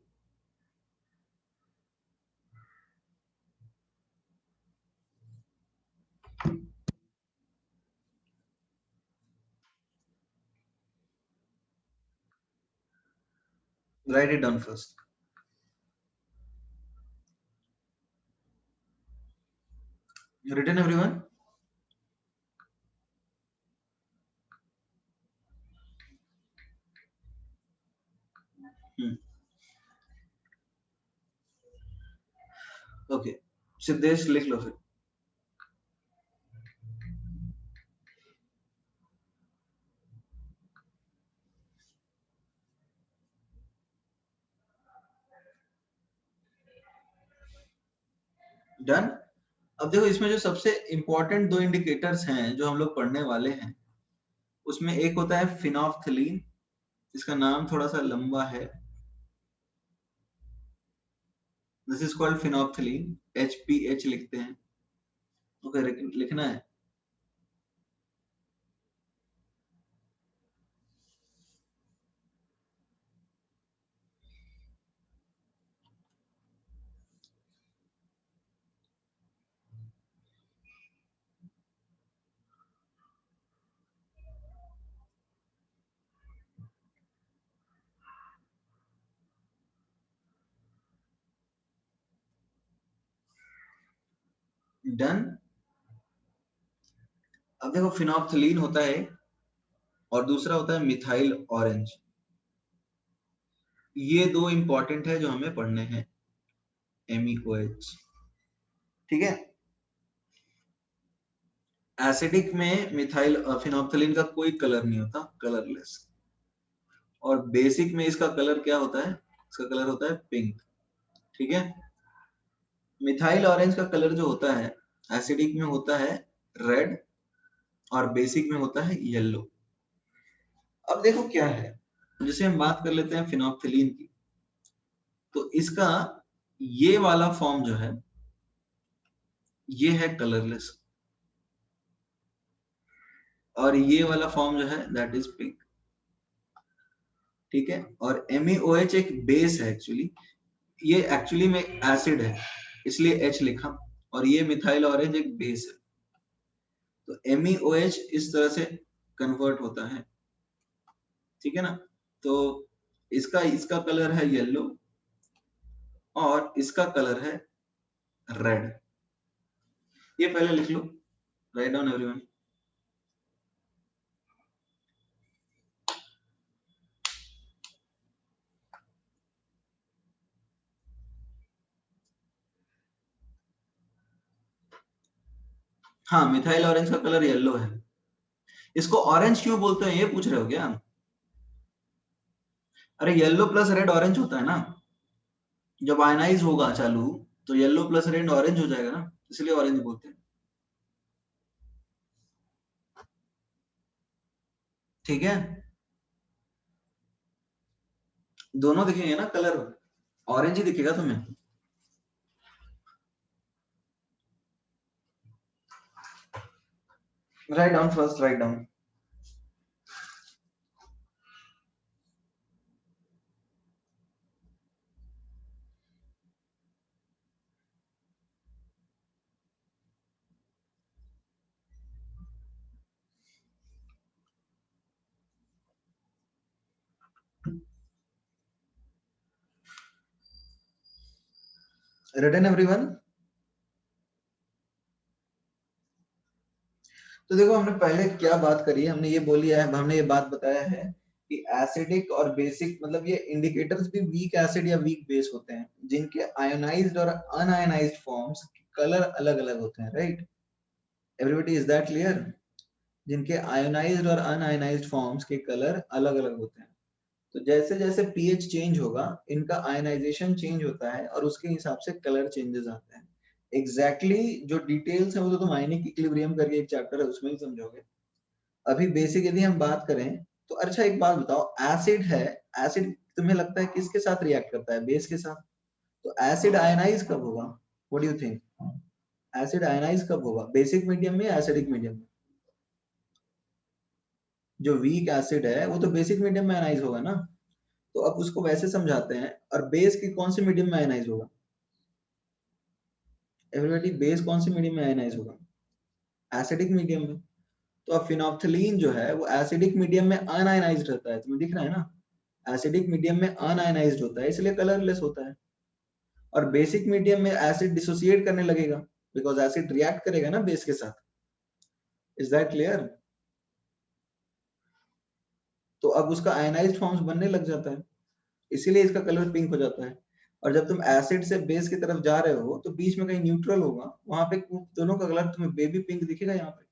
Write it down first। Written everyone? Okay, Siddhesh लिख लो फिर। डन। अब देखो, इसमें जो सबसे इंपॉर्टेंट दो इंडिकेटर्स हैं जो हम लोग पढ़ने वाले हैं, उसमें एक होता है फिनोल्फ्थलीन, इसका नाम थोड़ा सा लंबा है। दिस इज कॉल्ड फिनोल्फ्थलीन, HPH लिखते हैं। ओके, लिखना है। डन। अब देखो, फिनोल्फ्थलीन होता है और दूसरा होता है मिथाइल ऑरेंज। ये दो इंपॉर्टेंट है जो हमें पढ़ने हैं, MEOH। ठीक है। एसिडिक में मिथाइल फिनोल्फ्थलीन का कोई कलर नहीं होता, कलरलेस। और बेसिक में इसका कलर क्या होता है? इसका कलर होता है पिंक। ठीक है। मिथाइल ऑरेंज का कलर जो होता है एसिडिक में होता है रेड और बेसिक में होता है येलो। अब देखो क्या है, जैसे हम बात कर लेते हैं फिनोप्थिलीन की, तो इसका ये वाला फॉर्म जो है ये है कलरलेस, और ये वाला फॉर्म जो है दैट इज पिंक, ठीक है। और MeOH एक बेस है एक्चुअली, ये एक्चुअली में एसिड है इसलिए H लिखा, और ये मिथाइल ऑरेंज एक बेस है, तो MeOH इस तरह से कन्वर्ट होता है, ठीक है ना। तो इसका इसका कलर है येलो और इसका कलर है रेड। ये पहले लिख लो, राइट डाउन एवरीवन। हाँ, मिथाइल ऑरेंज का कलर येलो है। इसको ऑरेंज क्यों बोलते हैं ये पूछ रहे हो क्या? अरे येलो प्लस रेड ऑरेंज होता है ना, जब आयनाइज होगा चालू तो येलो प्लस रेड ऑरेंज हो जाएगा ना, इसलिए ऑरेंज बोलते हैं, ठीक है। दोनों दिखेंगे ना कलर, ऑरेंज ही दिखेगा तुम्हें। Write down first, write down. Written everyone. तो देखो हमने पहले क्या बात करी है, हमने ये बोली है, हमने ये बात बताया है कि एसिडिक और बेसिक मतलब ये इंडिकेटर्स भी वीक एसिड या वीक बेस होते हैं, जिनके आयोनाइज्ड और अनआयोनाइज्ड फॉर्म्स कलर अलग अलग होते हैं, right. Everybody is that clear? जिनके आयोनाइज्ड और अनआयोनाइज्ड फॉर्म्स के कलर अलग अलग होते हैं। तो जैसे जैसे पीएच चेंज होगा इनका आयनाइजेशन चेंज होता है और उसके हिसाब से कलर चेंजेस आते हैं। एग्जैक्टली जो डिटेल्स है वो तो तुम आयनिक इक्विलिब्रियम करके एक चैप्टर है उसमें ही समझोगे। अभी बेसिक यदि हम बात करें तो अच्छा एक बात बताओ, एसिड है, एसिड तुम्हें लगता है किसके साथ रिएक्ट करता है? बेस के साथ। तो एसिड आयनाइज कब होगा? What do you think? Acid ionise कब होगा, बेसिक मीडियम में या एसिडिक मीडियम में? जो वीक एसिड है वो तो बेसिक मीडियम में आयनाइज होगा ना। तो अब उसको वैसे समझाते हैं, और बेस की कौन से मीडियम में आयनाइज होगा? एवरीबॉडी, बेस कौन से मीडियम में आयनाइज होगा? एसिडिक मीडियम में। तो अब फिनोप्थिलीन जो है वो एसिडिक मीडियम में अनआयनाइज्ड रहता है, तुम्हें दिख रहा है ना, एसिडिक मीडियम में अनआयनाइज्ड होता है इसलिए कलरलेस होता है। और बेसिक मीडियम में एसिड डिसोसिएट करने लगेगा बिकॉज एसिड रिएक्ट करेगा ना बेस के साथ। Is that clear? तो अब उसका आयनाइज्ड फॉर्म्स बनने लग जाता है, इसीलिए इसका कलर पिंक हो जाता है। और जब तुम एसिड से बेस की तरफ जा रहे हो तो बीच में कहीं न्यूट्रल होगा, वहां पे दोनों का कलर तुम्हें बेबी पिंक दिखेगा यहाँ पे।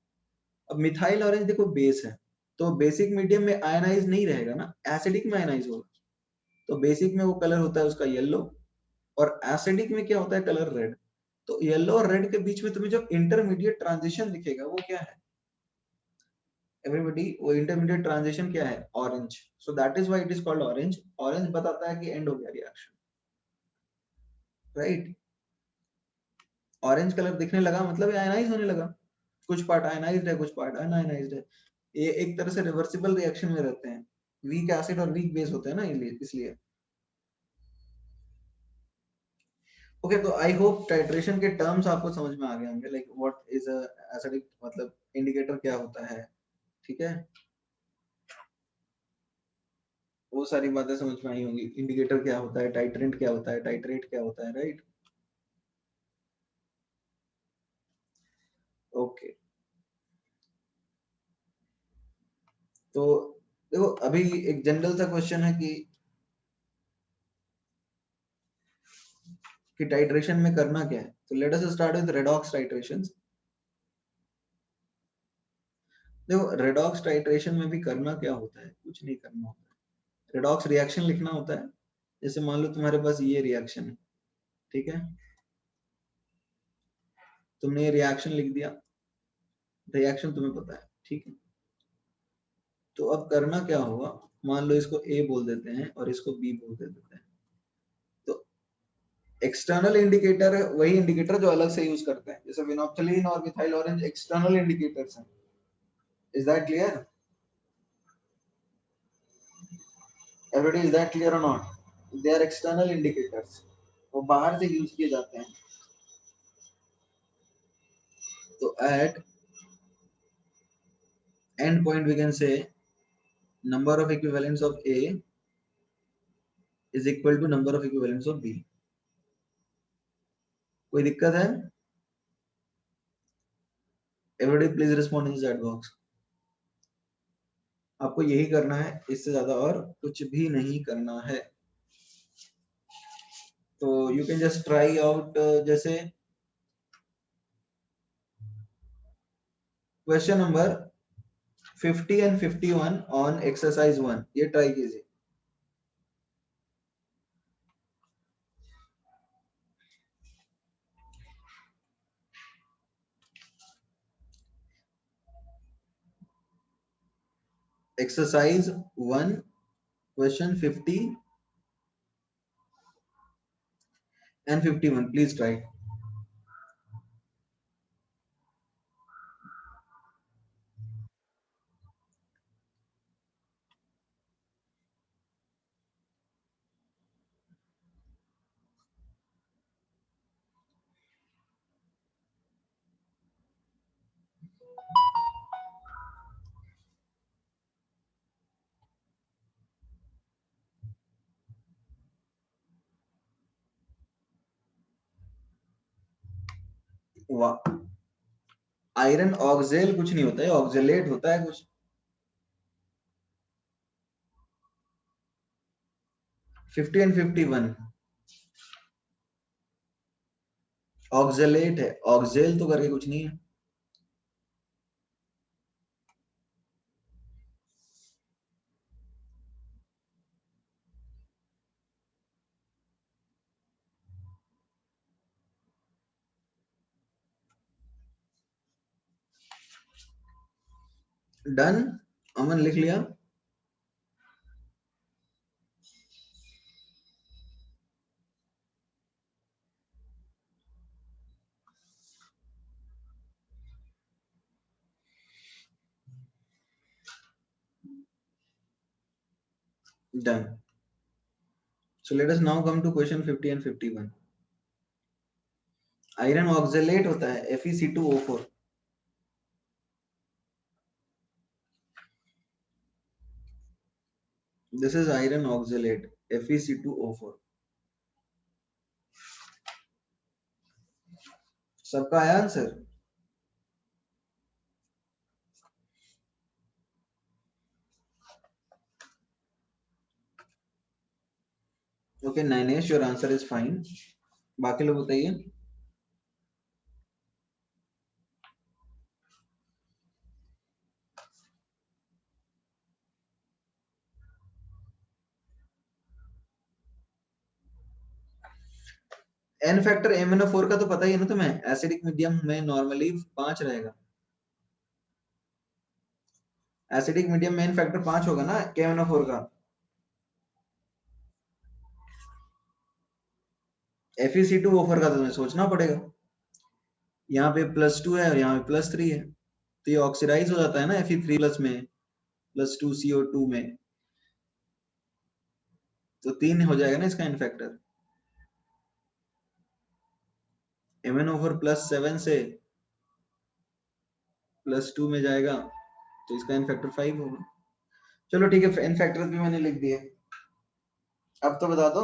अब मिथाइल ऑरेंज देखो बेस है, तो बेसिक मीडियम में आयनाइज नहीं रहेगा ना, एसिडिक में आयनाइज होगा। तो बेसिक में वो कलर होता है उसका येलो, और एसिडिक में क्या होता है कलर रेड। तो येलो और रेड के बीच में तुम्हें जो इंटरमीडिएट ट्रांजिशन दिखेगा वो क्या है? एवरीबॉडी, वो इंटरमीडिएट ट्रांजिशन क्या है? Orange. So that is why it is called orange. Orange बताता है कि एंड हो गया रिएक्शन, राइट। ऑरेंज कलर दिखने लगा मतलब आयनाइज होने लगा, कुछ पार्ट आयनाइज्ड है कुछ पार्ट अनआयनाइज्ड है। ये एक तरह से रिवर्सिबल रिएक्शन में रहते हैं, वीक एसिड और वीक बेस होते हैं ना इसलिए। ओके, तो आई होप टाइट्रेशन के टर्म्स आपको समझ में आ गए होंगे, like what is a acidic मतलब इंडिकेटर क्या होता है, ठीक है। वो सारी बातें समझ में आई होंगी, इंडिकेटर क्या होता है, टाइट्रेंट क्या होता है, टाइट्रेट क्या होता है, राइट। ओके, तो देखो अभी एक जनरल सा क्वेश्चन है कि टाइट्रेशन में करना क्या है। तो let us start with redox titration. देखो रेडॉक्स टाइट्रेशन में भी करना क्या होता है, कुछ नहीं करना होता है, रेडॉक्स रिएक्शन लिखना होता है। जैसे मान लो तुम्हारे पास ये रिएक्शन है, ठीक है। तुमने ये रिएक्शन लिख दिया, रिएक्शन तुम्हें पता है, ठीक है। तो अब करना क्या होगा, मान लो इसको ए बोल देते हैं और इसको बी बोल देते हैं। तो एक्सटर्नल इंडिकेटर वही इंडिकेटर जो अलग से यूज करते हैं, जैसे विनोप्थलीन और मिथाइल ऑरेंज एक्सटर्नल इंडिकेटर्स हैं। Is that clear? Everybody, is that clear or not? They are external indicators, वो बाहर से यूज किए जाते हैं। तो at end point we can say number of equivalents of A is equal to number of equivalents of B. कोई दिक्कत है? Everybody please respond in the chat box. आपको यही करना है, इससे ज्यादा और कुछ भी नहीं करना है। तो you can just try out जैसे question number 50 and 51 on exercise 1, ये ट्राई कीजिए। Exercise 1 question 50 and 51, please try. वाह, आयरन ऑक्जेल कुछ नहीं होता है, ऑक्जेलेट होता है कुछ। 50 and 51 ऑक्जेलेट है, ऑक्जेल तो करके कुछ नहीं है। डन, अमन लिख लिया? Done. So let us now come to question 50 and 51. Iron oxalate होता है FeC2O4। This is iron oxalate FeC2O4। सबका आया answer? Okay Nainesh, your answer is fine. बाकी लोग बताइए। एन फैक्टर MnO4 का तो पता ही है ना तुम्हें, एसिडिक मीडियम में नॉर्मली 5 रहेगा। एसिडिक मीडियम में एन फैक्टर 5 होगा ना KMnO4 का। FeC2O4 का तो तुम्हें सोचना पड़ेगा, यहाँ पे +2 है और यहाँ पे +3 है, तो ये ऑक्सीडाइज हो जाता है ना Fe3 प्लस में +2 CO2 में, तो 3 हो जाएगा ना इसका एन फैक्टर। MnO4 +7 से +2 में जाएगा, तो इसका एन फैक्टर 5 होगा। चलो ठीक है, एन फैक्टर भी मैंने लिख दिए। अब तो बता दो,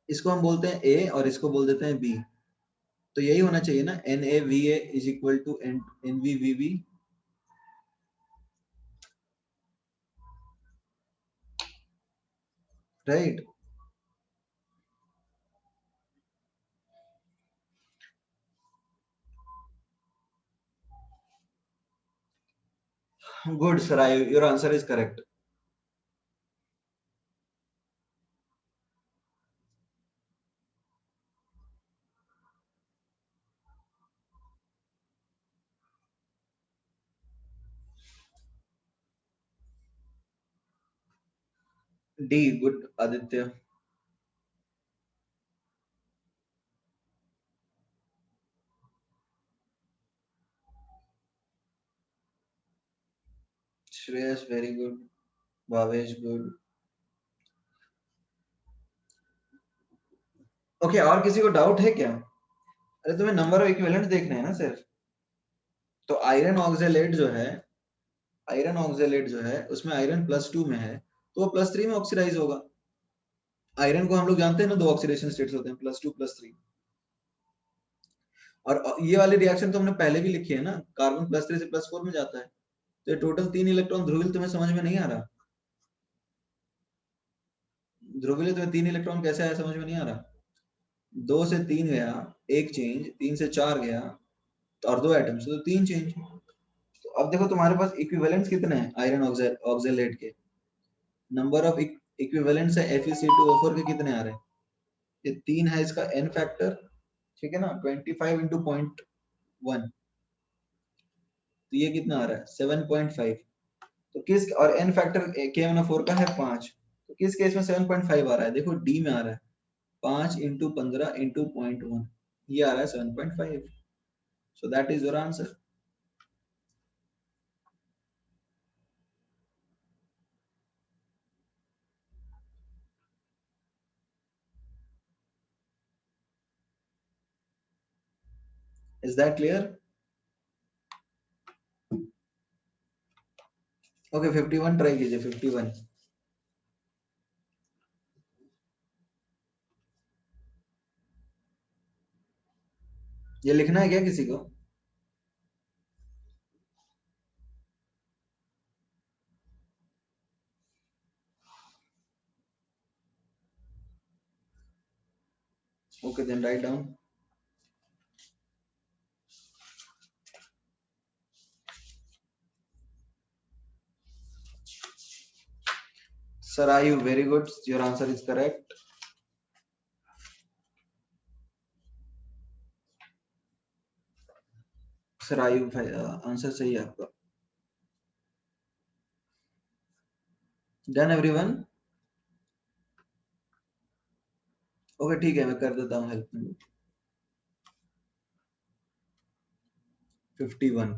इसको हम बोलते हैं ए और इसको बोल देते हैं बी, तो यही होना चाहिए ना, NaVa is equal to NvVb। Right, Good, Sarai. Your answer is correct. D. Good, Aditya. Shreyas, very good. Bhavesh, good. Okay, और किसी को डाउट है क्या? अरे तुम्हें नंबर ऑफ इक्विवेलेंट देखने हैं ना सिर्फ। तो आयरन ऑक्जेलेट जो है उसमें आयरन +2 में है, तो वो +3 में ऑक्सीडाइज होगा। आयरन को हम लोग जानते हैं ना, 2 ऑक्सीडेशन स्टेट्स होते हैं, +2 +3। और ये वाली रिएक्शन तो हमने पहले भी लिखी है ना, कार्बन +3 से +4 में जाता है। तो ये टोटल 3 इलेक्ट्रॉन ध्रुवीय तुम्हें समझ में नहीं आ रहा? ध्रुवीय तुम्हें 3 इलेक्ट्रॉन कैसे आया समझ में नहीं आ रहा? 2 से 3 गया, एक चेंज, 3 से 4 गया, तो और 2 एटम्स, तो 3 चेंज। तो अब देखो तुम्हारे पास इक्विवेलेंट्स कितने हैं आयरन ऑक्जेलेट के? नंबर ऑफ इक्विवेलेंट्स है Fe2O4 के कितने आ रहे हैं? ये 3 है, इसका n फैक्टर, ठीक है ना, 25 into 0.1, तो ये कितना आ रहा है 7.5। तो किस, और n फैक्टर KMnO4 का है 5, तो किस केस में 7.5 आ रहा है? देखो D में आ रहा है 5 into 15 into 0.1, ये आ रहा है 7.5। So that is your answer. Is that clear? Okay, 51 try कीजिए, 51। ये लिखना है क्या किसी को? Okay, then write down. Sarayu, very good, your answer is correct. Sarayu भाई, आंसर सही है आपका। Done everyone? ओके ठीक है, मैं कर देता हूँ हेल्प। 51,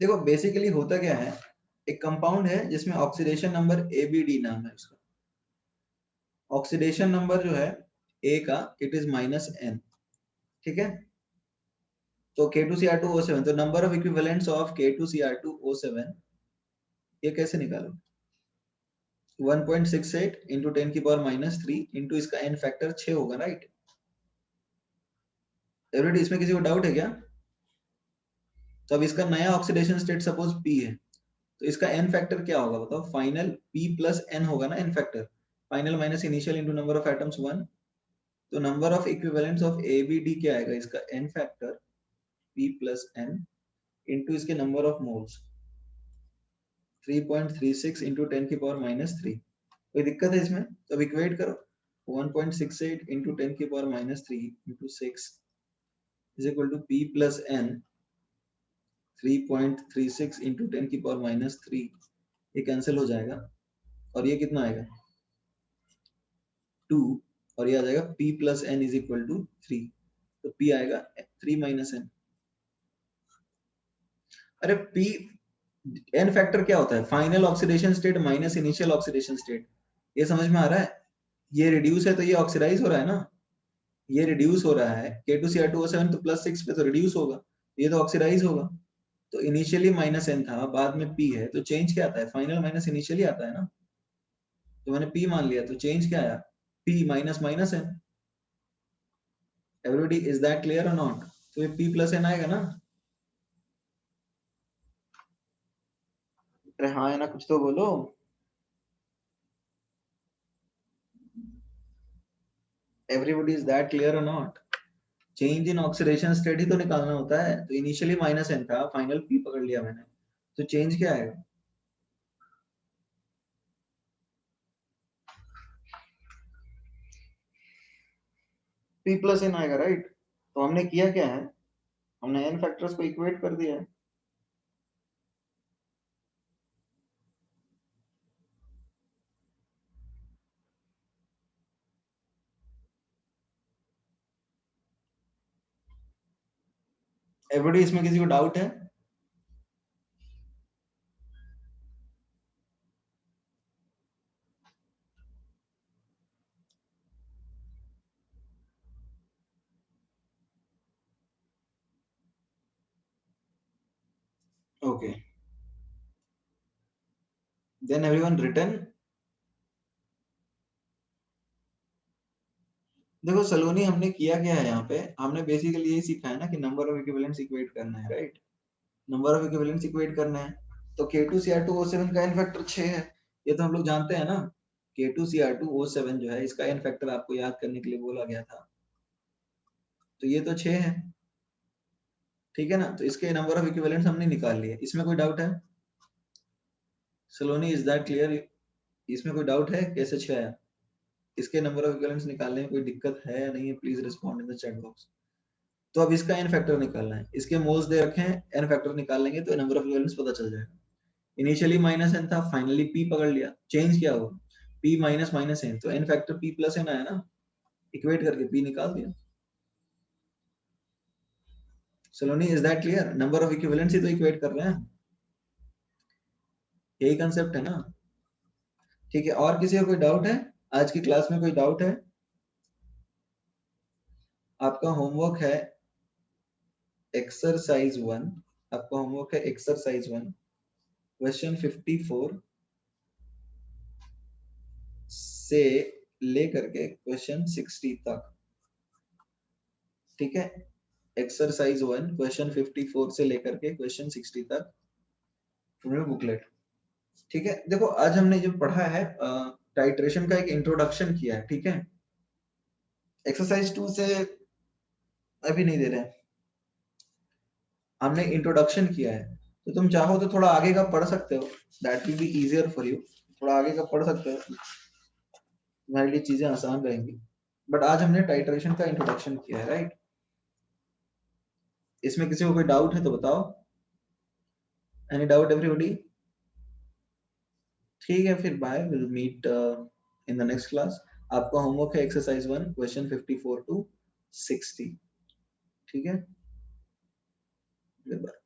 देखो बेसिकली होता क्या है, एक कंपाउंड है जिसमें ऑक्सीडेशन नंबर ABD नाम है उसका। ऑक्सीडेशन नंबर जो है A का, इट इज -n, ठीक है। तो K2Cr2O7, तो number of equivalents of K2Cr2O7 ये कैसे निकालो? 1.68 into 10 की पावर -3 into इसका n फैक्टर 6 होगा, राइट? एवरीबॉडी, इसमें किसी को डाउट है क्या? तो अब इसका नया ऑक्सीडेशन स्टेट सपोज P है, तो इसका n फैक्टर क्या होगा बताओ? फाइनल P plus n होगा ना, n factor, final minus initial into number of atoms 1। तो number of equivalents of ABD क्या आएगा? इसका n factor P plus n into इसके नंबर ऑफ मोल्स 3.36 into 10 की पावर -3। कोई दिक्कत है इसमें? तो अब इक्वेट करो, 1.68 into 10 की power -3 into 6 is equal to P plus n 3.36 into 10 की पावर -3, ये कैंसिल हो जाएगा, और ये कितना आएगा 2, और ये आ जाएगा P plus n is equal to 3, तो P आएगा 3 minus n। अरे P n फैक्टर क्या होता है? Final oxidation state minus initial oxidation state, ये समझ में आ रहा है? ये रिड्यूस है तो ये ऑक्सीडाइज हो रहा है ना, ये रिड्यूस हो रहा है, K2Cr2O7 तो +6 पे तो रिड्यूस होगा, ये तो ऑक्सीडाइज होगा। तो इनिशियली -n था, बाद में P है, तो चेंज क्या आता है? फाइनल माइनस इनिशियली आता है ना, तो मैंने P मान लिया, तो चेंज क्या आया? P minus n। Everybody, is that clear or not? तो ये P plus n आएगा ना? अरे हाँ है ना, कुछ तो बोलो। Everybody, is that clear or not? Change in oxidation state ही तो निकालना होता है, तो इनिशियली -n था, फाइनल P पकड़ लिया मैंने, तो चेंज क्या आएगा? p प्लस n आएगा, राइट? तो हमने किया क्या है, हमने n फैक्टर्स को इक्वेट कर दिया है। एवरीबॉडी, इसमें किसी को डाउट है? Okay, then everyone written. देखो सलोनी, हमने किया क्या है यहाँ पे, हमने बेसिकली यही सीखा है ना कि नंबर ऑफ इक्विवेलेंट्स इक्वेट करना है, right? Number of equivalents equate करना है। तो K2Cr2O7 का n फैक्टर 6 है, ये तो हम लोग जानते हैं ना। K2Cr2O7 जो है, इसका n फैक्टर आपको याद करने के लिए बोला गया था, तो ये तो 6 है, ठीक है ना? तो इसके नंबर ऑफ इक्विवेलेंट्स हमने निकाल लिए, इसमें कोई डाउट है? सलोनी, इज दैट क्लियर? इसमें कोई डाउट है कैसे 6 है? इसके नंबर ऑफ इक्विवेलेंट्स निकालने में कोई दिक्कत है या नहीं है? Please respond in the chat box. तो अब इसका n फैक्टर निकालना है, इसके मोल्स दे रखे हैं, n फैक्टर निकाल लेंगे तो नंबर ऑफ इक्विवेलेंट्स पता चल जाएगा। इनिशियली माइनस n था, फाइनली p पकड़ लिया, चेंज क्या हुआ, p माइनस माइनस n, तो n factor p plus n आया ना, इक्वेट करके p निकाल दिया। Saloni, is that clear? Number of equivalents ही तो इक्वेट कर रहे हैं, यही कंसेप्ट है ना? ठीक है, और किसी को कोई डाउट है? आज की क्लास में कोई डाउट है? आपका होमवर्क है एक्सरसाइज 1, आपका होमवर्क है एक्सरसाइज 1, क्वेश्चन 54 से लेकर के क्वेश्चन 60 तक, ठीक है? एक्सरसाइज 1 क्वेश्चन 54 से लेकर के क्वेश्चन 60 तक बुकलेट, ठीक है? देखो आज हमने जो पढ़ा है, टाइट्रेशन का एक इंट्रोडक्शन किया है, ठीक है? एक्सरसाइज 2 से अभी नहीं दे रहे हैं, हमने इंट्रोडक्शन किया है, तो तुम चाहो तो थोड़ा आगे का पढ़ सकते हो, that will be easier for you. थोड़ा आगे का पढ़ सकते हो, तुम्हारे लिए चीजें आसान रहेंगी। बट आज हमने टाइट्रेशन का इंट्रोडक्शन किया है, राइट? इसमें किसी को कोई डाउट है तो बताओ। Any doubt everybody? ठीक है, फिर bye, will meet in the next class. आपका होमवर्क है एक्सरसाइज 1 क्वेश्चन 54 टू 60, ठीक है? बाय।